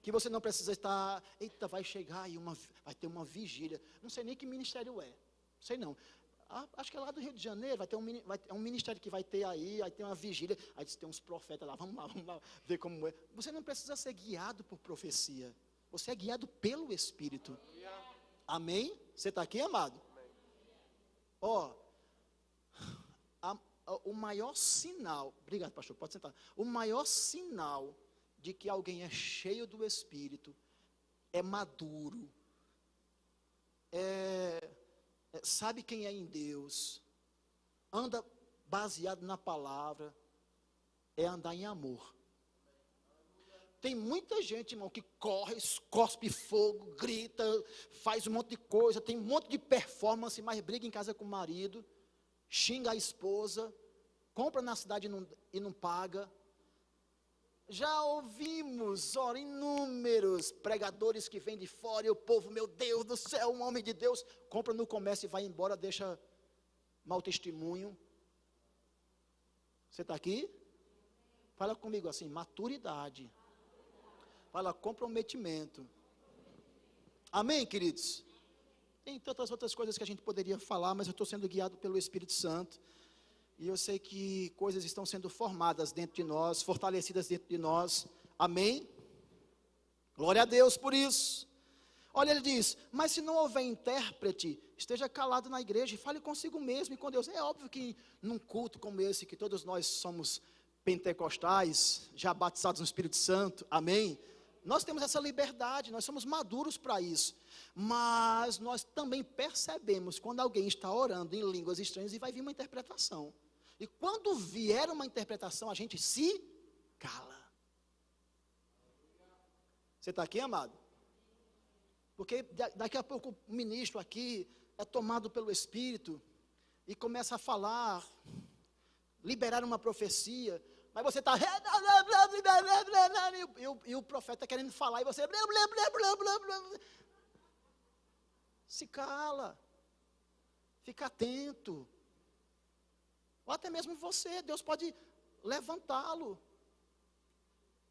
Que você não precisa estar, eita, vai chegar aí, vai ter uma vigília. Não sei nem que ministério é, sei não. Acho que é lá do Rio de Janeiro, vai ter um ministério que vai ter aí tem uma vigília, aí tem uns profetas lá, vamos lá, ver como é. Você não precisa ser guiado por profecia. Você é guiado pelo Espírito. Amém? Você está aqui, amado? Ó, o maior sinal, obrigado, pastor, pode sentar. O maior sinal de que alguém é cheio do Espírito, é maduro, sabe quem é em Deus, anda baseado na palavra, é andar em amor. Tem muita gente, irmão, que corre, cospe fogo, grita, faz um monte de coisa, tem um monte de performance, mas briga em casa com o marido, xinga a esposa, compra na cidade e não paga. Já ouvimos, inúmeros pregadores que vêm de fora e o povo, meu Deus do céu, um homem de Deus, compra no comércio e vai embora, deixa mau testemunho. Você está aqui? Fala comigo assim, maturidade. Fala, comprometimento. Amém, queridos? Tem tantas outras coisas que a gente poderia falar, mas eu estou sendo guiado pelo Espírito Santo. E eu sei que coisas estão sendo formadas dentro de nós, fortalecidas dentro de nós. Amém? Glória a Deus por isso. Olha, ele diz, mas se não houver intérprete, esteja calado na igreja e fale consigo mesmo e com Deus. É óbvio que num culto como esse, que todos nós somos pentecostais, já batizados no Espírito Santo, amém? Nós temos essa liberdade, nós somos maduros para isso. Mas nós também percebemos quando alguém está orando em línguas estranhas e vai vir uma interpretação. E quando vier uma interpretação, a gente se cala. Você está aqui, amado? Porque daqui a pouco o ministro aqui é tomado pelo Espírito e começa a falar, liberar uma profecia, mas você está... E o profeta querendo falar, e você... Se cala, fica atento. Ou até mesmo você, Deus pode levantá-lo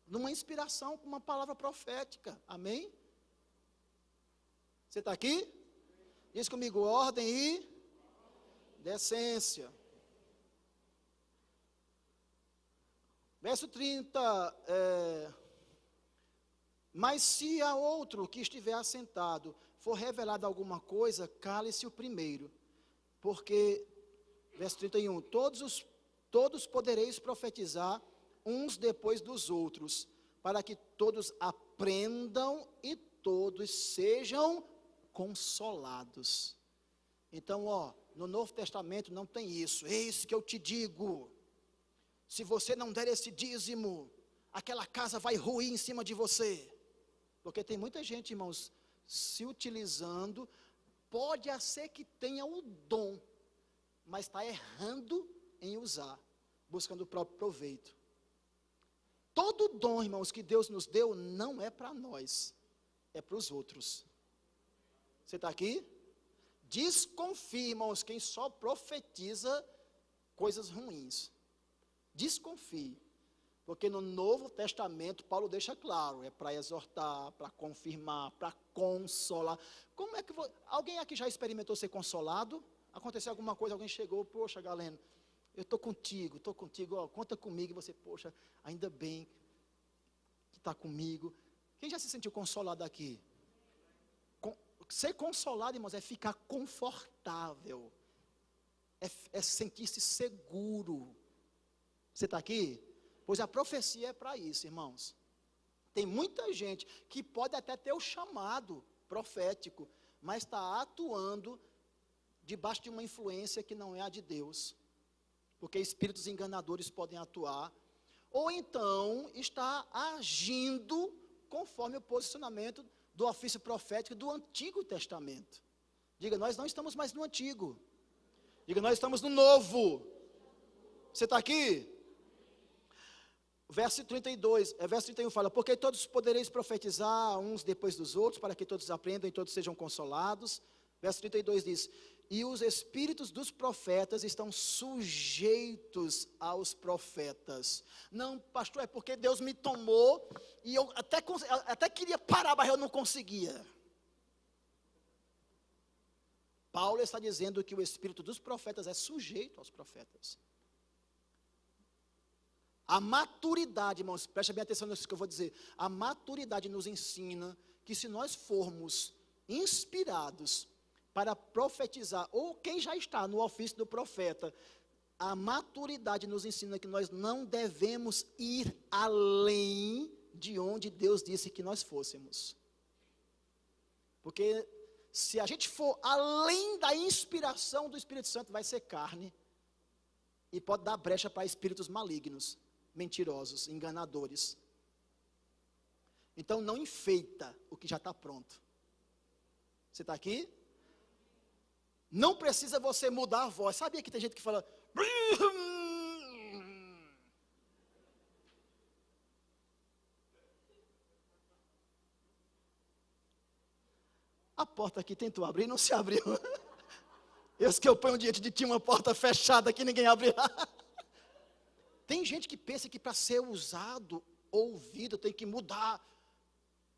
numa inspiração com uma palavra profética, amém? Você está aqui? Diz comigo, ordem e decência. Verso 30, mas se a outro que estiver assentado for revelado alguma coisa, cale-se o primeiro, porque, verso 31, todos podereis profetizar uns depois dos outros, para que todos aprendam e todos sejam consolados. Então, no Novo Testamento não tem isso. Eis que eu te digo, se você não der esse dízimo, aquela casa vai ruir em cima de você. Porque tem muita gente, irmãos, se utilizando, pode ser que tenha o dom, mas está errando em usar, buscando o próprio proveito. Todo dom, irmãos, que Deus nos deu, não é para nós, é para os outros. Você está aqui? Desconfie, irmãos, quem só profetiza coisas ruins. Desconfie. Porque no Novo Testamento, Paulo deixa claro, é para exortar, para confirmar, para consolar. Como é que alguém aqui já experimentou ser consolado? Aconteceu alguma coisa, alguém chegou, poxa, Galeno, eu estou contigo, conta comigo, e você, poxa, ainda bem que está comigo. Quem já se sentiu consolado aqui? Ser consolado, irmãos, é ficar confortável, é sentir-se seguro. Você está aqui? Pois a profecia é para isso, irmãos. Tem muita gente que pode até ter o chamado profético, mas está atuando debaixo de uma influência que não é a de Deus, porque espíritos enganadores podem atuar, ou então está agindo conforme o posicionamento do ofício profético do Antigo Testamento. Diga, nós não estamos mais no Antigo. Diga, nós estamos no Novo. Você está aqui? Verso 31 fala, porque todos podereis profetizar uns depois dos outros, para que todos aprendam e todos sejam consolados. Verso 32 diz, e os espíritos dos profetas estão sujeitos aos profetas. Não, pastor, é porque Deus me tomou, e eu até queria parar, mas eu não conseguia. Paulo está dizendo que o espírito dos profetas é sujeito aos profetas. A maturidade, irmãos, preste bem atenção nisso que eu vou dizer. A maturidade nos ensina que se nós formos inspirados para profetizar, ou quem já está no ofício do profeta, a maturidade nos ensina que nós não devemos ir além de onde Deus disse que nós fôssemos. Porque se a gente for além da inspiração do Espírito Santo, vai ser carne, e pode dar brecha para espíritos malignos, mentirosos, enganadores. Então não enfeita o que já está pronto. Você está aqui? Não precisa você mudar a voz. Sabia que tem gente que fala... A porta aqui tentou abrir, não se abriu. Eu ponho diante de ti uma porta fechada que ninguém abrirá. Tem gente que pensa que para ser usado, ouvido, tem que mudar,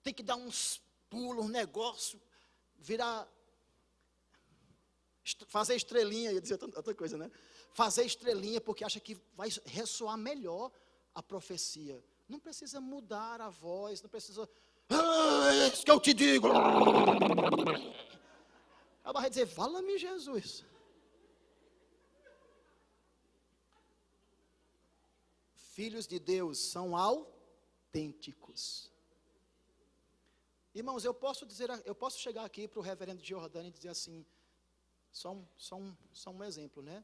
tem que dar uns pulos, um negócio, virar, fazer estrelinha, ia dizer outra coisa, né? Fazer estrelinha porque acha que vai ressoar melhor a profecia. Não precisa mudar a voz, não precisa, é isso que eu te digo. Ela vai dizer, fala-me Jesus. Filhos de Deus são autênticos. Irmãos, eu posso chegar aqui para o reverendo Giordani e dizer assim, só um exemplo, né?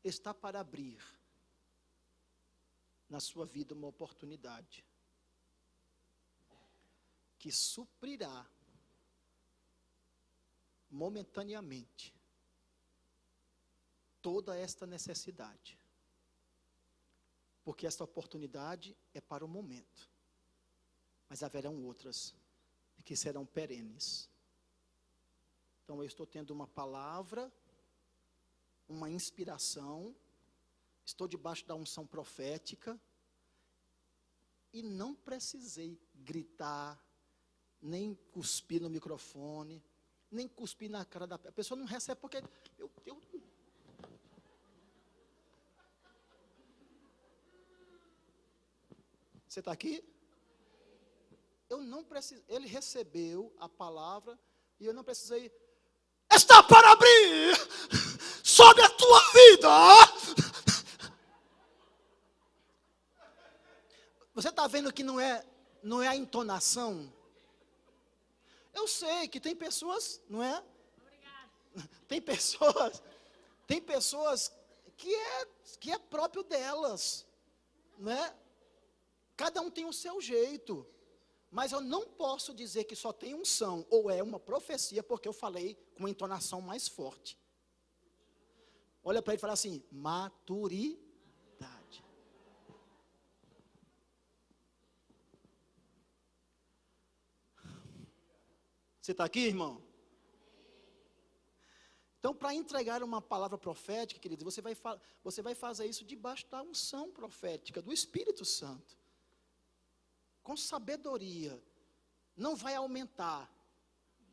Está para abrir na sua vida uma oportunidade que suprirá momentaneamente toda esta necessidade. Porque esta oportunidade é para o momento. Mas haverão outras que serão perenes. Então eu estou tendo uma palavra, uma inspiração, estou debaixo da unção profética e não precisei gritar, nem cuspir no microfone, nem cuspir na cara da pessoa. A pessoa não recebe porque Você está aqui? Eu não preciso. Ele recebeu a palavra e eu não precisei. Está para abrir sobre a tua vida. Você está vendo que não é a entonação? Eu sei que tem pessoas, não é? Tem pessoas que é próprio delas, não é? Cada um tem o seu jeito, mas eu não posso dizer que só tem unção, ou é uma profecia, porque eu falei com uma entonação mais forte. Olha para ele e fala assim, maturidade. Você está aqui, irmão? Então, para entregar uma palavra profética, querido, você vai fazer isso debaixo da unção profética, do Espírito Santo. Com sabedoria, não vai aumentar,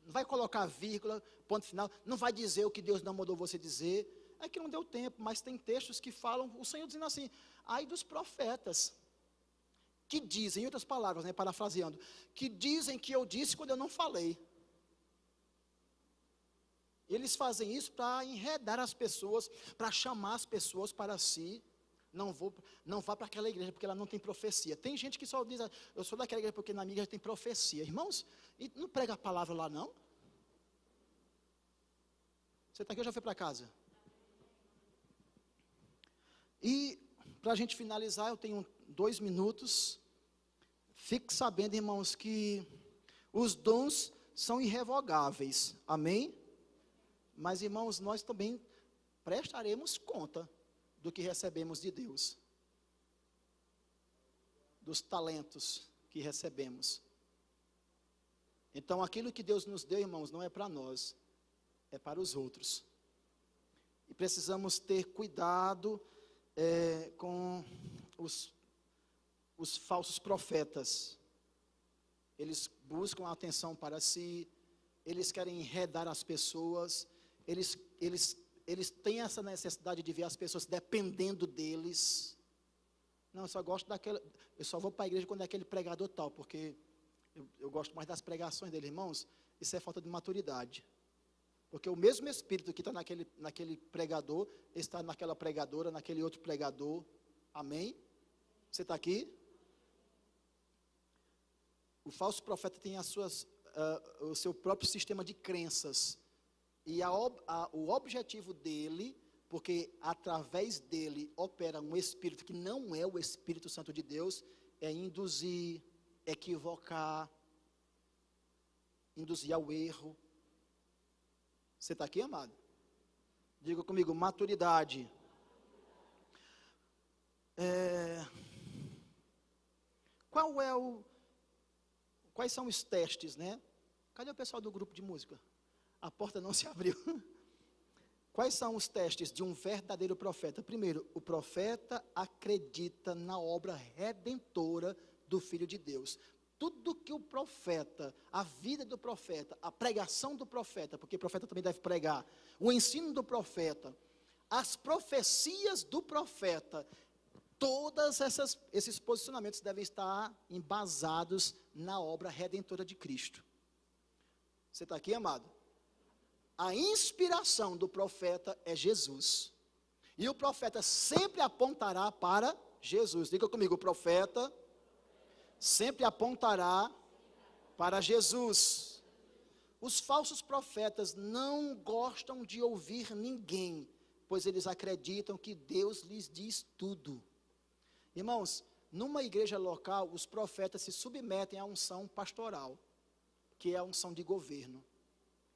não vai colocar vírgula, ponto final, não vai dizer o que Deus não mandou você dizer, é que não deu tempo, mas tem textos que falam, o Senhor dizendo assim, ai dos profetas, que dizem, em outras palavras, né, parafraseando, que dizem que eu disse quando eu não falei. Eles fazem isso para enredar as pessoas, para chamar as pessoas para si. Não vá para aquela igreja porque ela não tem profecia. Tem gente que só diz, eu sou daquela igreja porque na minha igreja tem profecia. Irmãos, e não prega a palavra lá não? Você está aqui ou já foi para casa? E para a gente finalizar, eu tenho 2 minutos. Fique sabendo, irmãos, que os dons são irrevogáveis. Amém? Mas, irmãos, nós também prestaremos conta do que recebemos de Deus, dos talentos que recebemos. Então, aquilo que Deus nos deu, irmãos, não é para nós, é para os outros. E precisamos ter cuidado com os falsos profetas. Eles buscam a atenção para si, eles querem enredar as pessoas, eles têm essa necessidade de ver as pessoas dependendo deles. Não, eu só vou para a igreja quando é aquele pregador tal, porque eu gosto mais das pregações dele, irmãos. Isso é falta de maturidade. Porque o mesmo Espírito que está naquele pregador, está naquela pregadora, naquele outro pregador. Amém? Você está aqui? O falso profeta tem o seu próprio sistema de crenças. E o objetivo dele, porque através dele opera um espírito que não é o Espírito Santo de Deus, é induzir, equivocar, induzir ao erro. Você está aqui, amado? Diga comigo, maturidade. Quais são os testes, né? Cadê o pessoal do grupo de música? A porta não se abriu. Quais são os testes de um verdadeiro profeta? Primeiro, o profeta acredita na obra redentora do Filho de Deus. Tudo que o profeta, a vida do profeta, a pregação do profeta, porque o profeta também deve pregar, o ensino do profeta, as profecias do profeta, todos esses posicionamentos devem estar embasados na obra redentora de Cristo. Você está aqui, amado? A inspiração do profeta é Jesus. E o profeta sempre apontará para Jesus. Diga comigo, o profeta sempre apontará para Jesus. Os falsos profetas não gostam de ouvir ninguém, pois eles acreditam que Deus lhes diz tudo. Irmãos, numa igreja local, os profetas se submetem à unção pastoral, que é a unção de governo.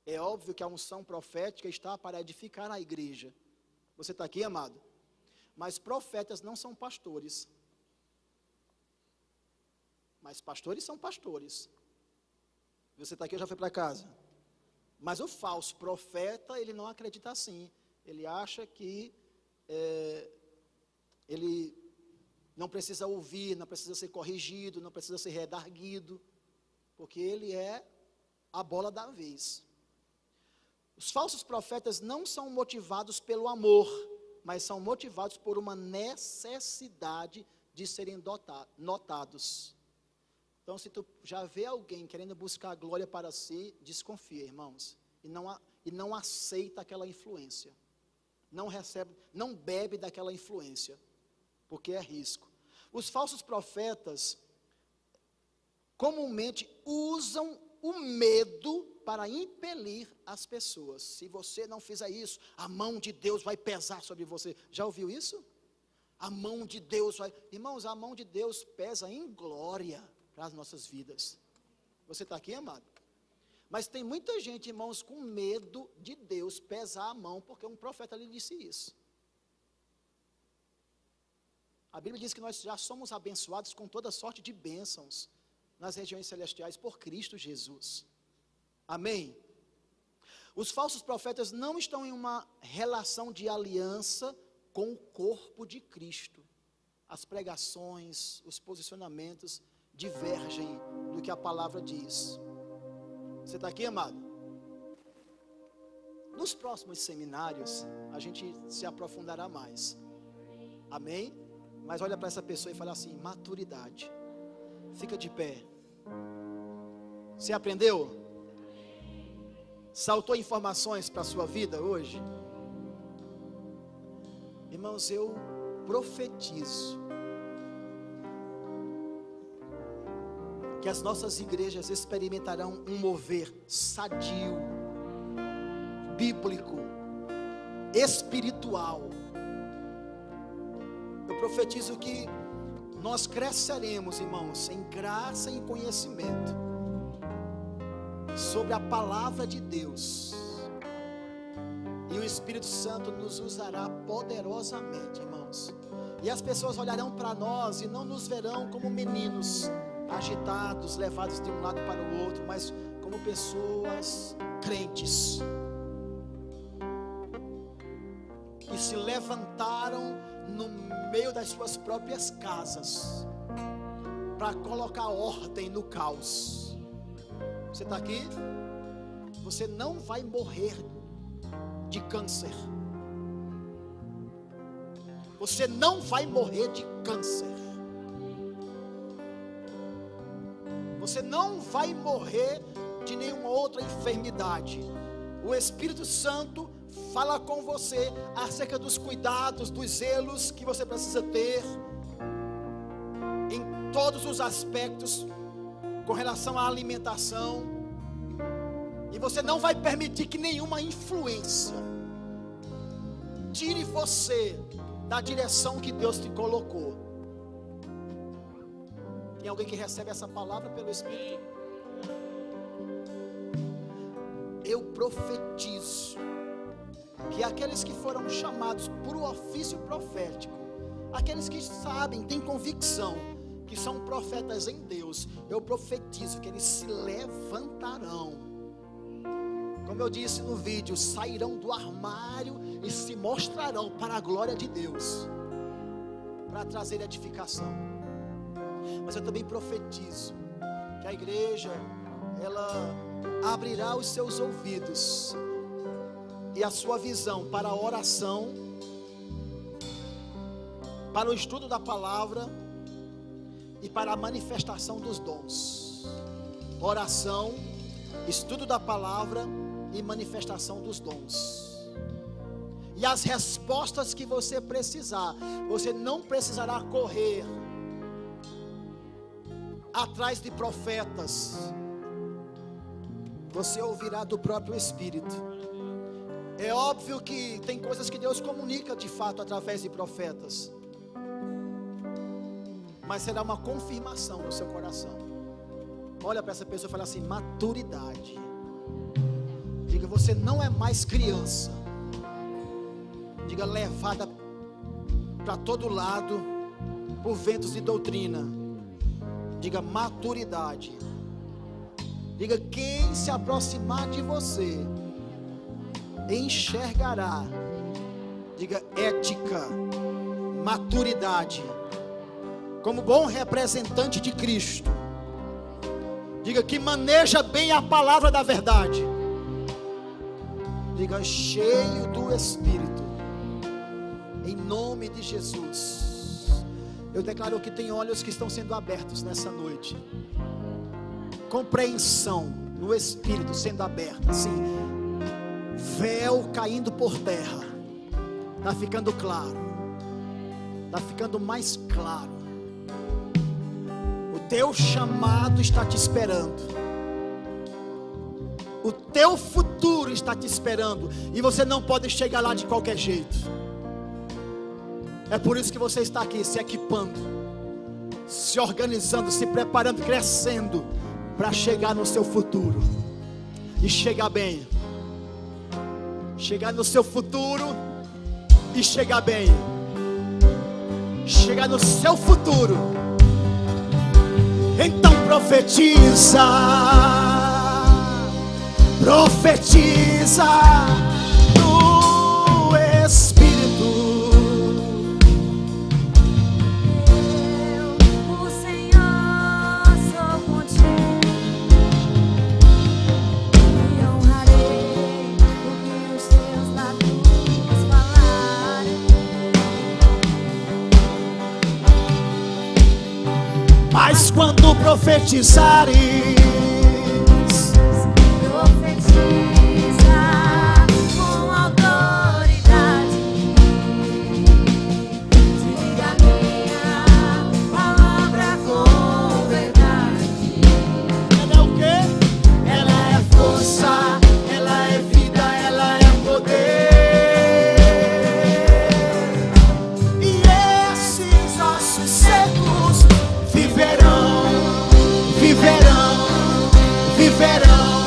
É óbvio que a unção profética está para edificar a igreja. Você está aqui, amado? Mas profetas não são pastores. Mas pastores são pastores. Você está aqui ou já foi para casa? Mas o falso profeta, ele não acredita assim. Ele acha que ele não precisa ouvir, não precisa ser corrigido, não precisa ser redarguido, porque ele é a bola da vez. Os falsos profetas não são motivados pelo amor, mas são motivados por uma necessidade de serem notados. Então, se tu já vê alguém querendo buscar glória para si, desconfia, irmãos, e não aceita aquela influência. Não bebe daquela influência, porque é risco. Os falsos profetas comumente usam o medo para impelir as pessoas. Se você não fizer isso, a mão de Deus vai pesar sobre você. Já ouviu isso? A mão de Deus vai... Irmãos, a mão de Deus pesa em glória para as nossas vidas. Você está aqui, amado? Mas tem muita gente, irmãos, com medo de Deus pesar a mão, porque um profeta lhe disse isso. A Bíblia diz que nós já somos abençoados com toda sorte de bênçãos nas regiões celestiais por Cristo Jesus. Amém? Os falsos profetas não estão em uma relação de aliança com o corpo de Cristo. As pregações, os posicionamentos divergem do que a palavra diz. Você está aqui, amado? Nos próximos seminários, a gente se aprofundará mais. Amém? Mas olha para essa pessoa e fala assim, maturidade. Fica de pé. Você aprendeu? Saltou informações para a sua vida hoje? Irmãos, eu profetizo que as nossas igrejas experimentarão um mover sadio, bíblico, espiritual. Eu profetizo que nós cresceremos, irmãos, em graça e em conhecimento sobre a palavra de Deus, e o Espírito Santo nos usará poderosamente, irmãos, e as pessoas olharão para nós e não nos verão como meninos agitados, levados de um lado para o outro, mas como pessoas crentes, que se levantaram no meio das suas próprias casas, para colocar ordem no caos. Você está aqui? Você não vai morrer de câncer. Você não vai morrer de câncer. Você não vai morrer de nenhuma outra enfermidade. O Espírito Santo fala com você acerca dos cuidados, dos zelos que você precisa ter em todos os aspectos com relação à alimentação, e você não vai permitir que nenhuma influência tire você da direção que Deus te colocou. Tem alguém que recebe essa palavra pelo Espírito? Eu profetizo que aqueles que foram chamados por um ofício profético, aqueles que sabem, têm convicção que são profetas em Deus, eu profetizo que eles se levantarão, como eu disse no vídeo, sairão do armário e se mostrarão para a glória de Deus, para trazer edificação. Mas eu também profetizo que a igreja, ela abrirá os seus ouvidos e a sua visão para a oração, para o estudo da palavra e para a manifestação dos dons. Oração, estudo da palavra e manifestação dos dons. E as respostas que você precisar, você não precisará correr atrás de profetas. Você ouvirá do próprio Espírito. É óbvio que tem coisas que Deus comunica de fato através de profetas, mas será uma confirmação no seu coração. Olha para essa pessoa e fala assim: maturidade. Diga: você não é mais criança. Diga: levada para todo lado por ventos de doutrina. Diga: maturidade. Diga: quem se aproximar de você enxergará. Diga: ética, maturidade. Como bom representante de Cristo, diga: que maneja bem a palavra da verdade. Diga: cheio do Espírito. Em nome de Jesus, eu declaro que tem olhos que estão sendo abertos nessa noite. Compreensão no Espírito sendo aberta, assim, véu caindo por terra. Está ficando claro, está ficando mais claro. O teu chamado está te esperando, o teu futuro está te esperando, e você não pode chegar lá de qualquer jeito. É por isso que você está aqui, se equipando, se organizando, se preparando, crescendo, para chegar no seu futuro, e chegar bem. Chegar no seu futuro, e chegar bem. Chegar no seu futuro. Então profetiza, profetiza no Espírito. Eu, o Senhor, sou contigo, e honrarei o que os teus lábios falarem. Mas quando profetizares, Profetiza com autoridade. Diga minha palavra com verdade. ela é o quê? Ela é força, ela é vida, ela é poder. E esses ossos secos viverão, viverão, viverão,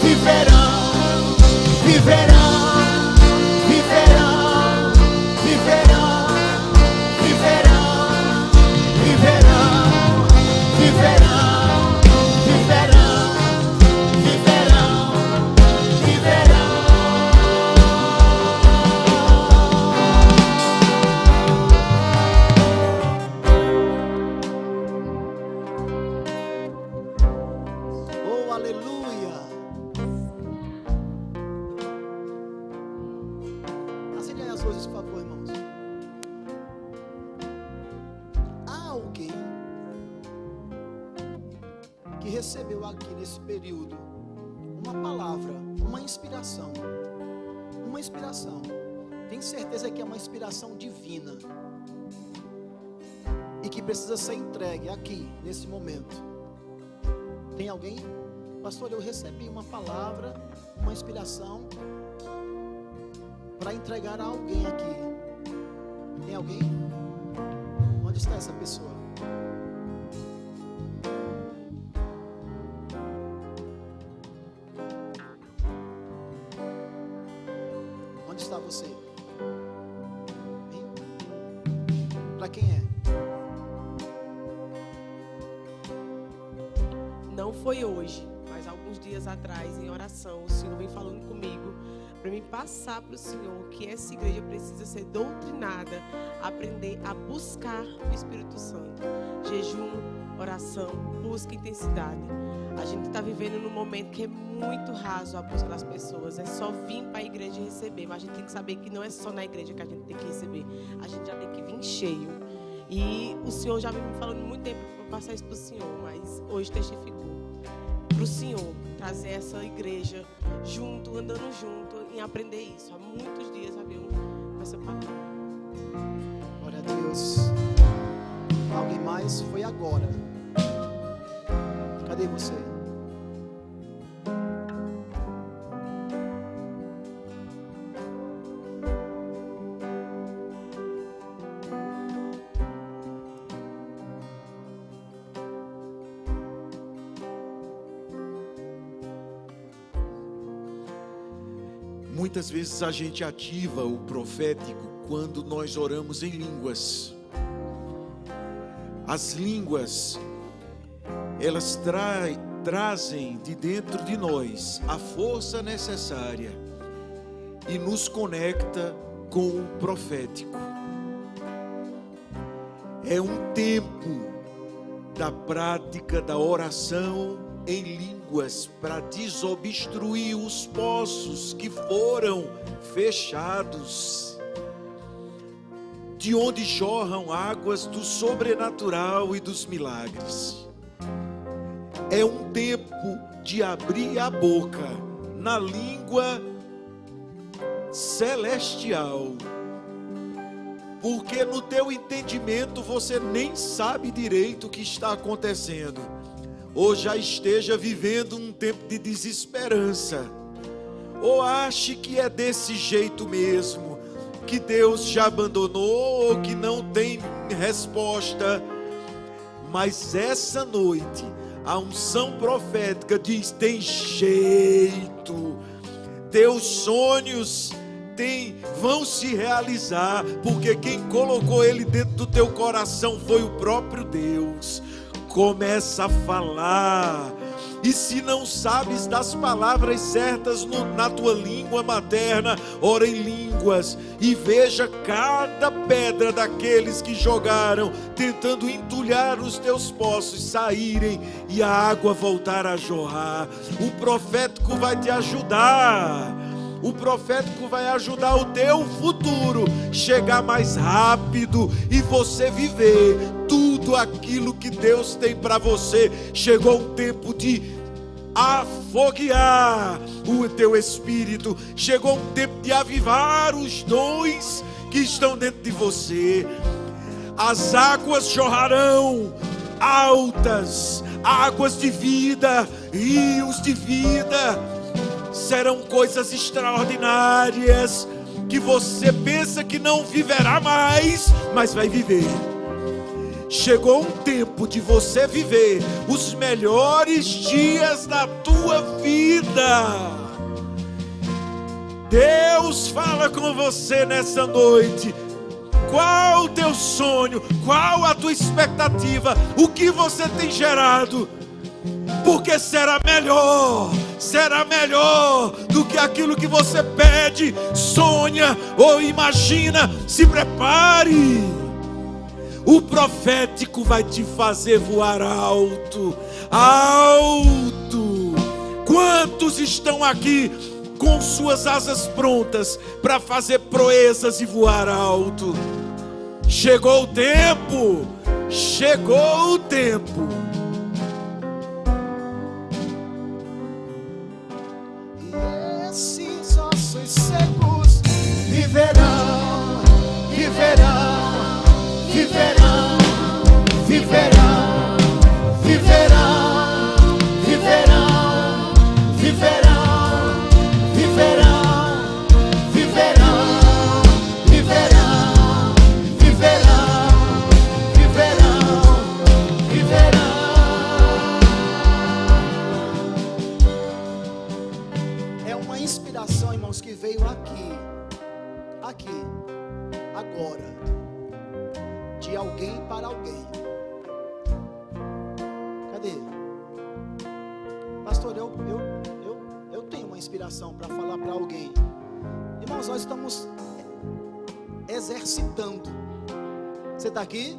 viverão, viverão, viverão, viverão, viverão, viverão, viverão, viverão, viverão, viverão. Oh, aleluia. Acendem aí as luzes, por favor, irmãos. Há alguém que recebeu aqui nesse período uma palavra, uma inspiração. Uma inspiração. Tem certeza que é uma inspiração divina e que precisa ser entregue aqui, nesse momento. Tem alguém? Pastor, eu recebi uma palavra, uma inspiração para entregar a alguém aqui. Tem alguém? Onde está essa pessoa? Onde está você? Para quem é? Não foi hoje, mas alguns dias atrás, em oração, o Senhor vem falando comigo para me passar para o Senhor que essa igreja precisa ser doutrinada, aprender a buscar o Espírito Santo. Jejum, oração, busca, intensidade. A gente está vivendo num momento que é muito raso a busca das pessoas. É só vir para a igreja e receber, mas a gente tem que saber que não é só na igreja que a gente tem que receber. A gente já tem que vir cheio. E o Senhor já vem me falando muito tempo para passar isso para o Senhor, mas hoje testificou. Para o Senhor trazer essa igreja junto, andando junto, em aprender isso. Há muitos dias, sabe? essa palavra. Glória a Deus. Alguém mais? Foi agora. Cadê você? Muitas vezes a gente ativa o profético quando nós oramos em línguas. As línguas, elas trazem de dentro de nós a força necessária e nos conecta com o profético. É um tempo da prática da oração em línguas para desobstruir os poços que foram fechados, de onde jorram águas do sobrenatural e dos milagres. É um tempo de abrir a boca na língua celestial, porque no teu entendimento você nem sabe direito o que está acontecendo, ou já esteja vivendo um tempo de desesperança, ou ache que é desse jeito mesmo, que Deus já abandonou, ou que não tem resposta. Mas essa noite a unção profética diz: tem jeito, teus sonhos vão se realizar, porque quem colocou ele dentro do teu coração foi o próprio Deus. Começa a falar, e se não sabes das palavras certas na tua língua materna, ora em línguas, e veja cada pedra daqueles que jogaram, tentando entulhar os teus poços, saírem e a água voltar a jorrar. O profético vai te ajudar. O profético vai ajudar o teu futuro chegar mais rápido e você viver tudo aquilo que Deus tem para você. Chegou um tempo de afoguear o teu espírito. Chegou um tempo de avivar os dons que estão dentro de você. As águas jorrarão altas, águas de vida, rios de vida. Serão coisas extraordinárias que você pensa que não viverá mais, mas vai viver. Chegou um tempo de você viver os melhores dias da tua vida. Deus fala com você nessa noite. Qual o teu sonho? Qual a tua expectativa? O que você tem gerado? Porque será melhor do que aquilo que você pede, sonha ou imagina. Se prepare. O profético vai te fazer voar alto, alto. Quantos estão aqui com suas asas prontas para fazer proezas e voar alto? Chegou o tempo, chegou o tempo. Esses ossos secos viverão, viverão, viverão, viverão, viverão, viverão, viverão, viverão, viverão, viverão, viverão, viverão, viverão. É uma inspiração, irmãos, que veio aqui, agora, de alguém para alguém. Cadê? Pastor, eu tenho uma inspiração para falar para alguém. Irmãos, nós estamos exercitando. Você está aqui?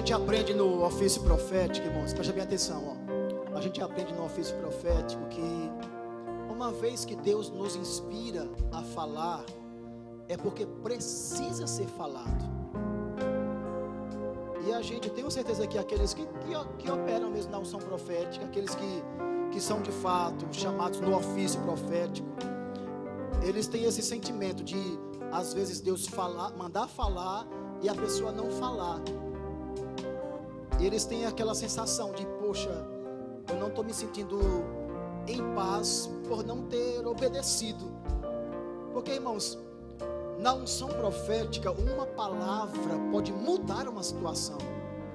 gente aprende no ofício profético, irmãos, preste bem atenção, ó. A gente aprende no ofício profético que uma vez que Deus nos inspira a falar, é porque precisa ser falado. E a gente, tenho certeza que aqueles que operam mesmo na unção profética, aqueles que são de fato chamados no ofício profético, eles têm esse sentimento de, às vezes, Deus mandar falar e a pessoa não falar. E eles têm aquela sensação de, poxa, eu não estou me sentindo em paz por não ter obedecido. Porque, irmãos, na unção profética, uma palavra pode mudar uma situação.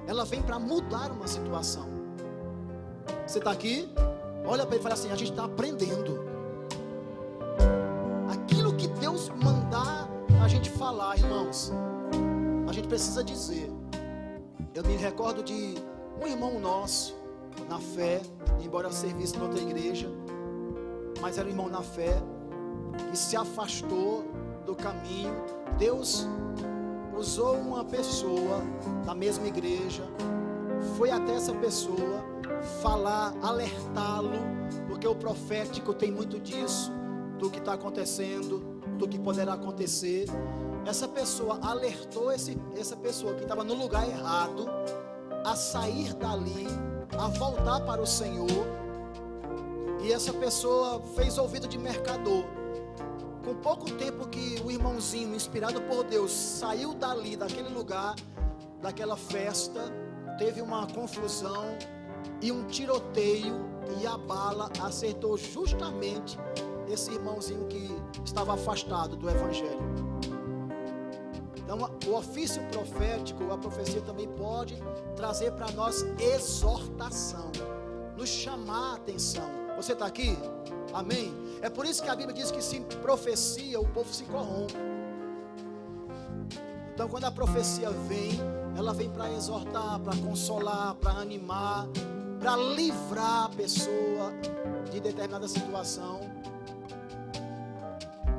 Ela vem para mudar uma situação. Você está aqui? Olha para ele e fala assim: a gente está aprendendo. Aquilo que Deus mandar a gente falar, irmãos, a gente precisa dizer. Eu me recordo de um irmão nosso na fé, embora servisse em outra igreja, mas era um irmão na fé, que se afastou do caminho. Deus usou uma pessoa da mesma igreja, foi até essa pessoa falar, alertá-lo, porque o profético tem muito disso, do que está acontecendo, do que poderá acontecer. Essa pessoa alertou essa pessoa que estava no lugar errado a sair dali, a voltar para o Senhor. E essa pessoa fez ouvido de mercador. Com pouco tempo que o irmãozinho, inspirado por Deus, saiu dali, daquele lugar, daquela festa, teve uma confusão e um tiroteio, e a bala acertou justamente esse irmãozinho que estava afastado do evangelho. Então, o ofício profético, a profecia também pode trazer para nós exortação, nos chamar a atenção. Você está aqui? Amém? É por isso que a Bíblia diz que se profecia, o povo se corrompe. Então, quando a profecia vem, ela vem para exortar, para consolar, para animar, para livrar a pessoa de determinada situação.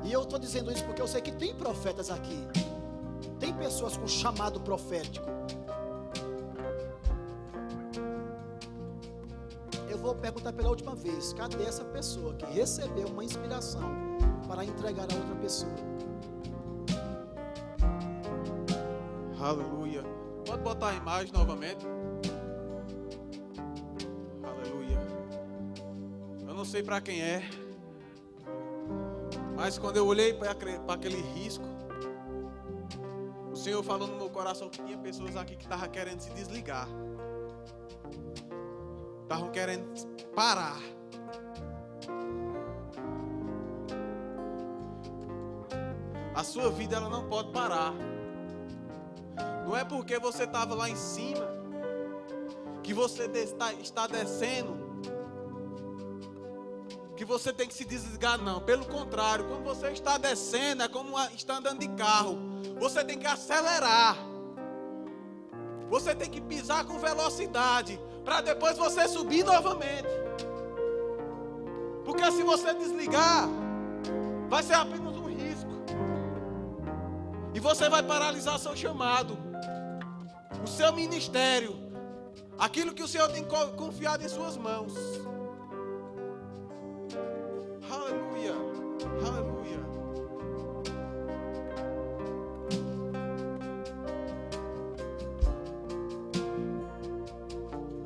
E eu estou dizendo isso porque eu sei que tem profetas aqui, tem pessoas com chamado profético. Eu vou perguntar pela última vez: cadê essa pessoa que recebeu uma inspiração para entregar a outra pessoa? Aleluia. Pode botar a imagem novamente. Aleluia. Eu não sei para quem é, mas quando eu olhei para aquele risco, o Senhor falou no meu coração que tinha pessoas aqui que estavam querendo se desligar, estavam querendo parar. A sua vida, ela não pode parar. Não é porque você estava lá em cima que você está descendo que você tem que se desligar, não. Pelo contrário, quando você está descendo, é como está andando de carro. Você tem que acelerar. Você tem que pisar com velocidade, para depois você subir novamente. Porque se você desligar, vai ser apenas um risco. E você vai paralisar seu chamado, o seu ministério, aquilo que o Senhor tem confiado em suas mãos. Aleluia, aleluia.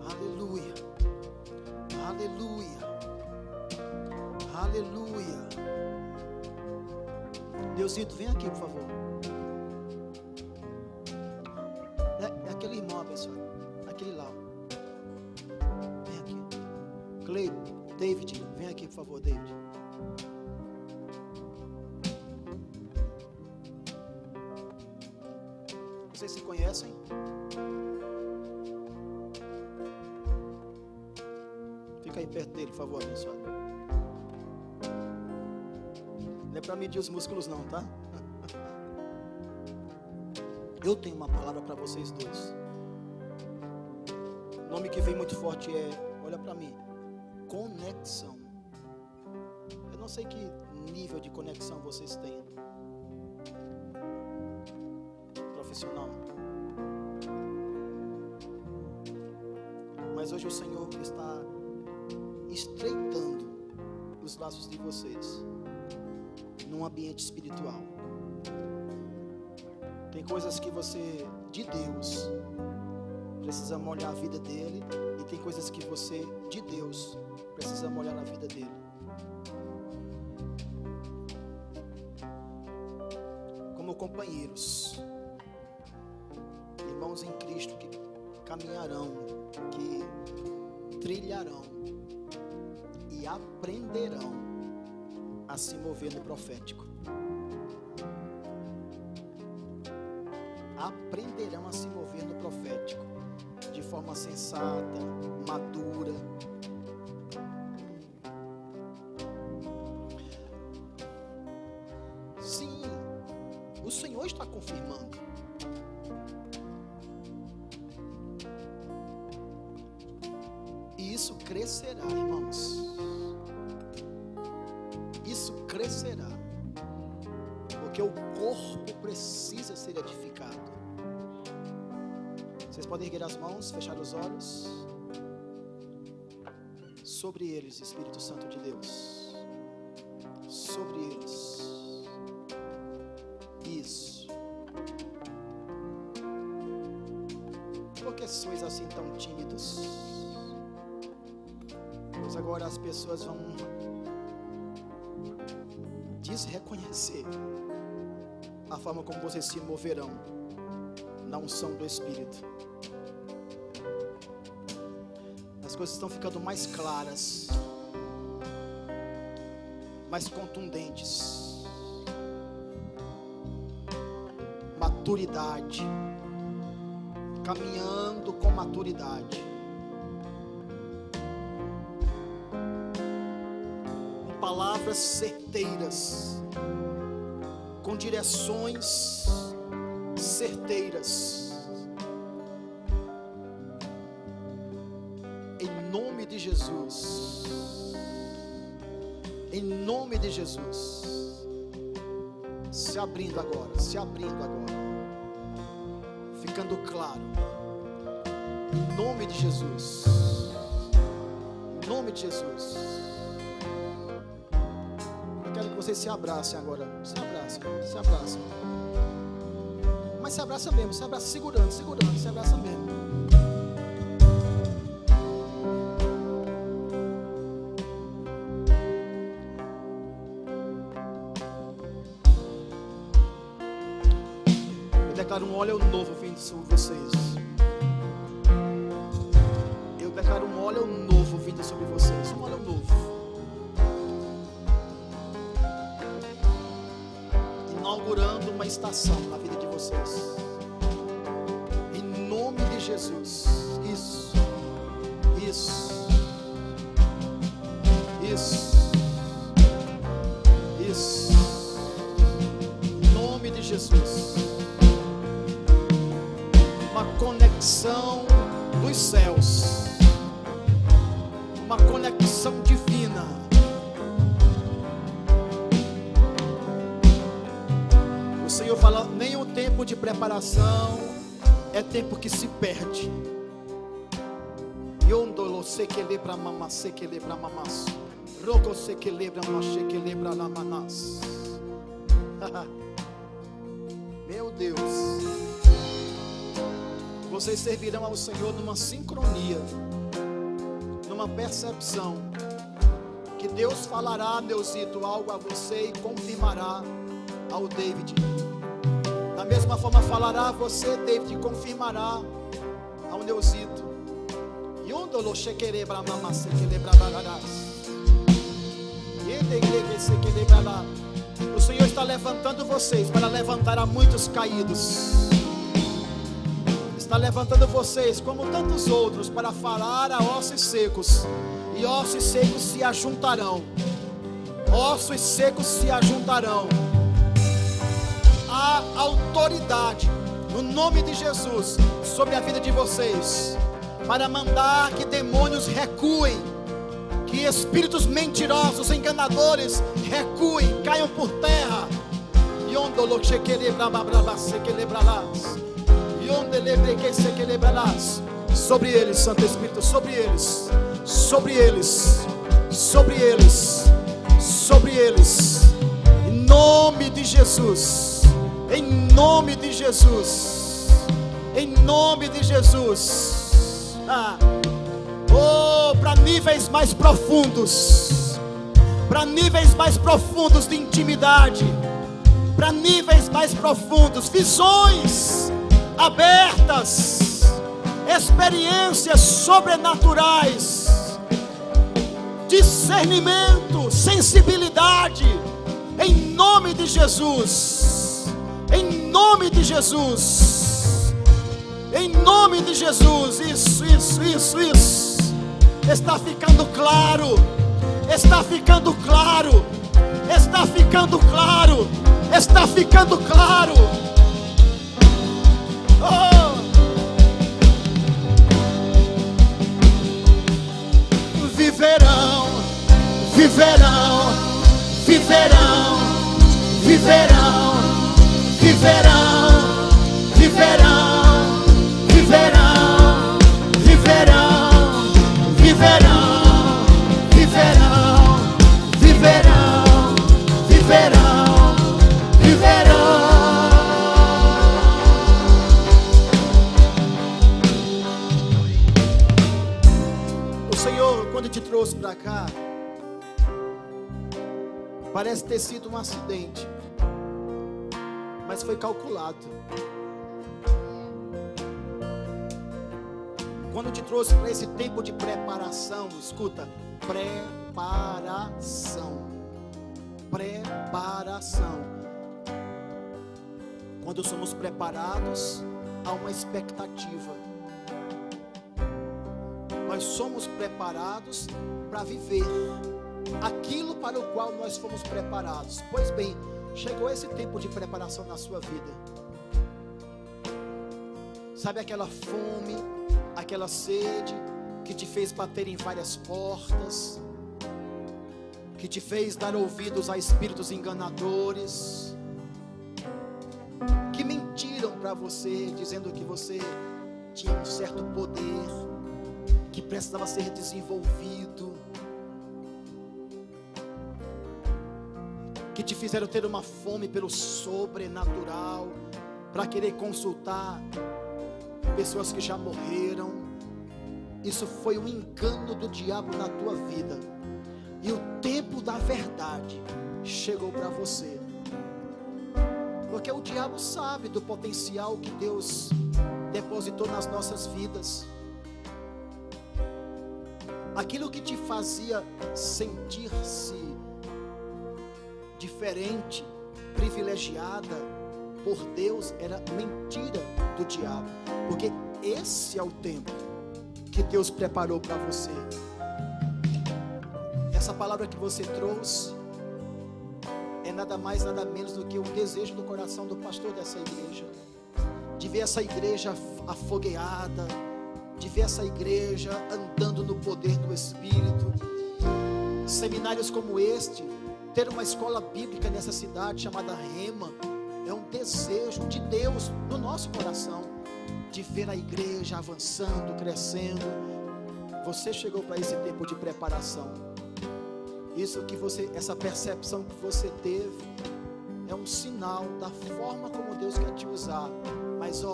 Aleluia, aleluia, aleluia. Deusito, vem aqui, por favor. É aquele irmão, abençoado, aquele lá. Vem aqui. Cleiton, David, vem aqui, por favor, David. Vocês se conhecem? Fica aí perto dele, por favor, abençoado. Não é para medir os músculos não, tá? Eu tenho uma palavra para vocês dois. O nome que vem muito forte é, olha para mim, conexão. Eu não sei que nível de conexão vocês têm. Profissional. Mas hoje o Senhor está estreitando os laços de vocês num ambiente espiritual. Tem coisas que você, de Deus, precisa molhar a vida dele, e tem coisas que você, de Deus, precisa molhar a vida dele. Como companheiros, irmãos em Cristo que caminharão, que trilharão e aprenderão a se mover no profético. Aprenderão a se mover no profético de forma sensata, madura. Sim, o Senhor está confirmando. E isso crescerá, irmãos. Isso crescerá. Porque o corpo precisa ser edificado. Vocês podem erguer as mãos, fechar os olhos. Sobre eles, Espírito Santo de Deus. Sobre eles. Isso. Por que sois assim tão tímidos? Pois agora as pessoas vão desreconhecer a forma como vocês se moverão na unção do Espírito. As coisas estão ficando mais claras, mais contundentes. Maturidade, caminhando com maturidade. Com palavras certeiras, com direções certeiras. Em nome de Jesus. Em nome de Jesus. Se abrindo agora, se abrindo agora. Ficando claro. Em nome de Jesus. Em nome de Jesus. Eu quero que vocês se abracem agora. Se abracem, se abracem. Mas se abraça mesmo, se abraça segurando, segurando, se abraça mesmo. Eu declaro um óleo novo vindo sobre vocês. Eu declaro um óleo novo vindo sobre vocês. Um óleo novo. Inaugurando uma estação na vida de vocês. Em nome de Jesus. Isso. Isso. Isso. Isso. Em nome de Jesus. Uma conexão dos céus. Uma conexão divina. O Senhor fala, nem o tempo de preparação é tempo que se perde. Yondolo se que lebra mama se que lebra mamas. Rogo se que lebra mache que lebra na manas. Meu Deus. Vocês servirão ao Senhor numa sincronia, numa percepção, que Deus falará, Neuzito, algo a você e confirmará ao David. Da mesma forma falará a você, David, e confirmará ao Neuzito. Yondolo shekere bramama sekele brabarás. Yendegre sekele brabá. O Senhor está levantando vocês para levantar a muitos caídos. Está levantando vocês, como tantos outros, para falar a ossos secos. E ossos secos se ajuntarão. Ossos secos se ajuntarão. Há autoridade, no nome de Jesus, sobre a vida de vocês, para mandar que demônios recuem, que espíritos mentirosos, enganadores, recuem, caiam por terra. Yondolo shekele braba braba sekele bralás. Sobre eles, Santo Espírito, sobre eles, sobre eles, sobre eles, sobre eles, em nome de Jesus, em nome de Jesus, em nome de Jesus. Para níveis mais profundos, para níveis mais profundos de intimidade, para níveis mais profundos, visões abertas, experiências sobrenaturais, discernimento, sensibilidade, em nome de Jesus, em nome de Jesus, em nome de Jesus. Isso. Está ficando claro, está ficando claro, está ficando claro, está ficando claro. Viverão, viverão, viverão, viverão, viverão, viverão, viverão, viverão, viverão, viverão, viverão, viverão, viverão. O Senhor, quando te trouxe para cá, parece ter sido um acidente, mas foi calculado. Quando te trouxe para esse tempo de preparação, escuta, preparação, preparação. Quando somos preparados, há uma expectativa. Nós somos preparados para viver aquilo para o qual nós fomos preparados. Pois bem, chegou esse tempo de preparação na sua vida. Sabe aquela fome, aquela sede que te fez bater em várias portas, que te fez dar ouvidos a espíritos enganadores, que mentiram para você, dizendo que você tinha um certo poder, que precisava ser desenvolvido, que te fizeram ter uma fome pelo sobrenatural, para querer consultar pessoas que já morreram. Isso foi um engano do diabo na tua vida, e o tempo da verdade chegou para você, porque o diabo sabe do potencial que Deus depositou nas nossas vidas. Aquilo que te fazia sentir-se diferente, privilegiada por Deus, era mentira do diabo, porque esse é o tempo que Deus preparou para você. Essa palavra que você trouxe é nada mais, nada menos do que um desejo do coração do pastor dessa igreja, de ver essa igreja afogueada, de ver essa igreja andando no poder do Espírito. Seminários como este, ter uma escola bíblica nessa cidade chamada Rema, é um desejo de Deus no nosso coração, de ver a igreja avançando, crescendo. Você chegou para esse tempo de preparação. Isso que você, essa percepção que você teve, é um sinal da forma como Deus quer te usar. Mas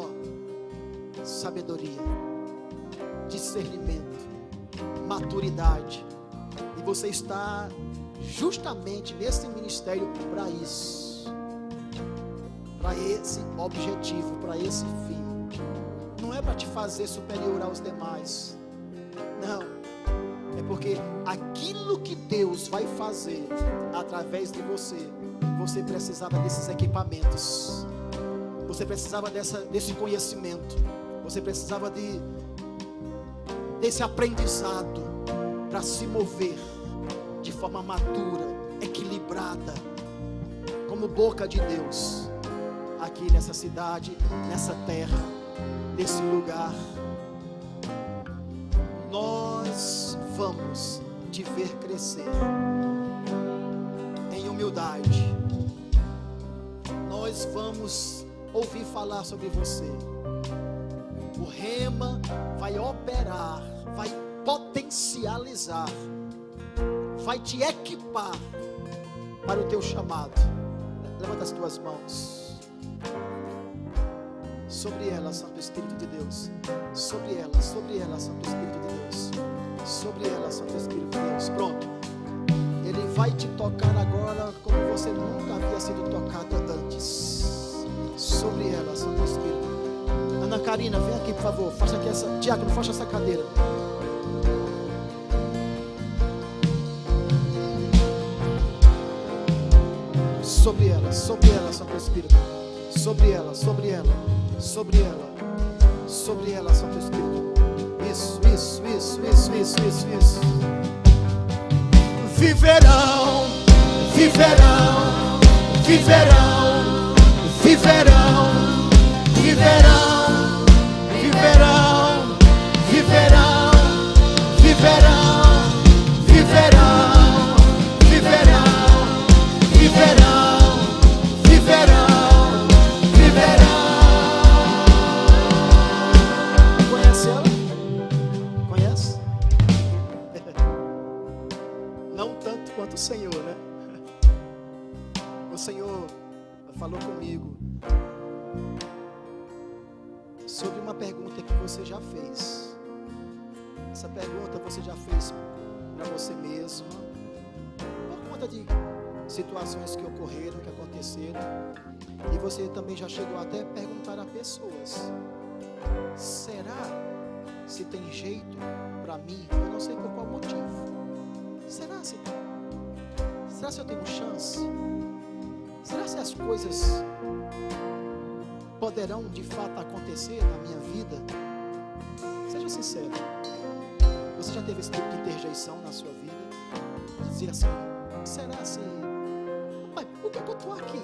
sabedoria, discernimento, maturidade, e você está justamente nesse ministério para isso, para esse objetivo, para esse fim. Não é para te fazer superior aos demais, não, é porque aquilo que Deus vai fazer através de você, você precisava desses equipamentos, você precisava desse conhecimento, você precisava desse aprendizado para se mover de forma madura, equilibrada, como boca de Deus, aqui nessa cidade, nessa terra, nesse lugar. Nós vamos te ver crescer em humildade. Nós vamos ouvir falar sobre você. O rema vai operar, vai potencializar, vai te equipar para o teu chamado. Levanta as tuas mãos. Sobre ela, Santo Espírito de Deus. Sobre ela, Santo Espírito de Deus. Sobre ela, Santo Espírito de Deus. Pronto. Ele vai te tocar agora como você nunca havia sido tocado antes. Sobre ela, Santo Espírito. Ana Karina, vem aqui, por favor. Faça aqui essa. Diácono, faça essa cadeira. Sobre ela, Santo Espírito. Sobre ela, Santo Espírito. Isso. Viverão. Conhece ela? Conhece? Não tanto quanto o Senhor, né? O Senhor falou comigo sobre uma pergunta que você já fez. Essa pergunta você já fez para você mesmo, por conta de situações que ocorreram, que aconteceram. E você também já chegou até a perguntar a pessoas: será se tem jeito para mim? Eu não sei por qual motivo. Será se eu tenho chance? Será se as coisas poderão de fato acontecer na minha vida? Seja sincero. Você já teve esse tipo de interjeição na sua vida? Dizia assim: será se... Pai, por que eu estou aqui?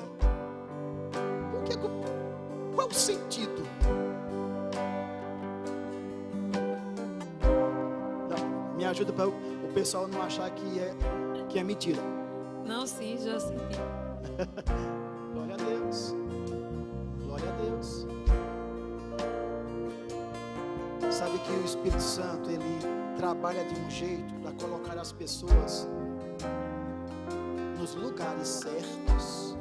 Qual o sentido? Não, me ajuda para o pessoal não achar que é mentira. Não, sim, já senti. Glória a Deus. Glória a Deus. Sabe que o Espírito Santo, ele trabalha de um jeito para colocar as pessoas nos lugares certos,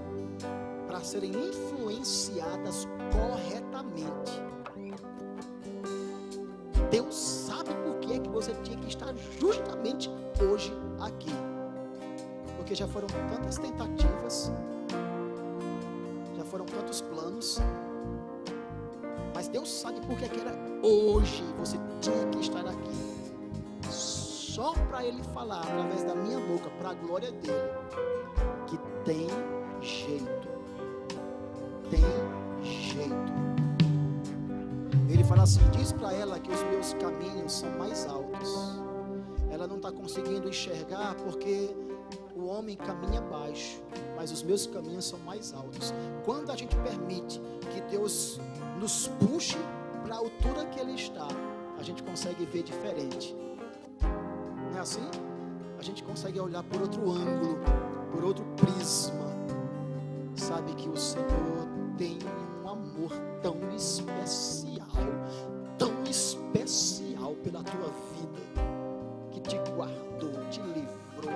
para serem influenciadas corretamente. Deus sabe por que é que você tinha que estar justamente hoje aqui. Porque já foram tantas tentativas, já foram tantos planos, mas Deus sabe por que era hoje você tinha que estar aqui. Só para Ele falar através da minha boca, para a glória dele, que tem jeito. Tem jeito. Ele fala assim: diz para ela que os meus caminhos são mais altos. Ela não está conseguindo enxergar porque o homem caminha baixo, mas os meus caminhos são mais altos. Quando a gente permite que Deus nos puxe para a altura que Ele está, a gente consegue ver diferente. Não é assim? A gente consegue olhar por outro ângulo, por outro prisma. Sabe que o Senhor tem um amor tão especial pela tua vida, que te guardou, te livrou.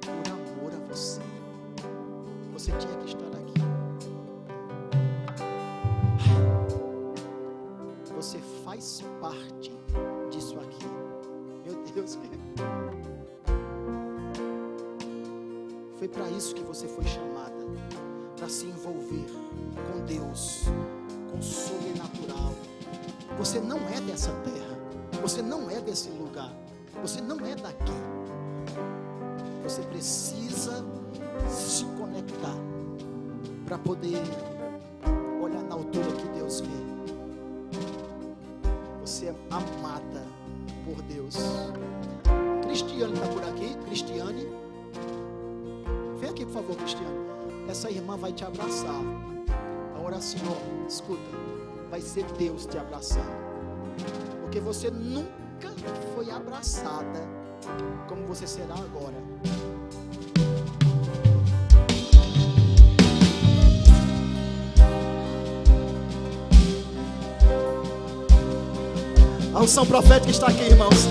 Por amor a você, você tinha que estar aqui. Você faz parte disso aqui. Meu Deus, foi para isso que você foi chamada, para se envolver com Deus, com o sobrenatural. Você não é dessa terra, você não é desse lugar, você não é daqui. Você precisa se conectar para poder olhar na altura que Deus vê. Você é amada por Deus. Cristiane está por aqui. Cristiane, vem aqui por favor, Cristiane. Essa irmã vai te abraçar. Agora assim, ó, escuta. vai ser Deus te abraçando. Porque você nunca foi abraçada como você será agora. A unção profética está aqui, irmãos.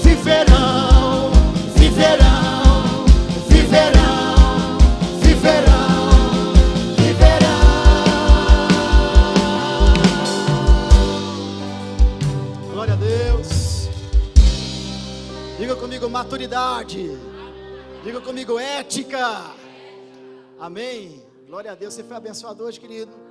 Viverão, viverão, viverão, viverão, viverão. Glória a Deus. Diga comigo maturidade. Diga comigo ética. Amém. Glória a Deus. Você foi abençoado hoje, querido.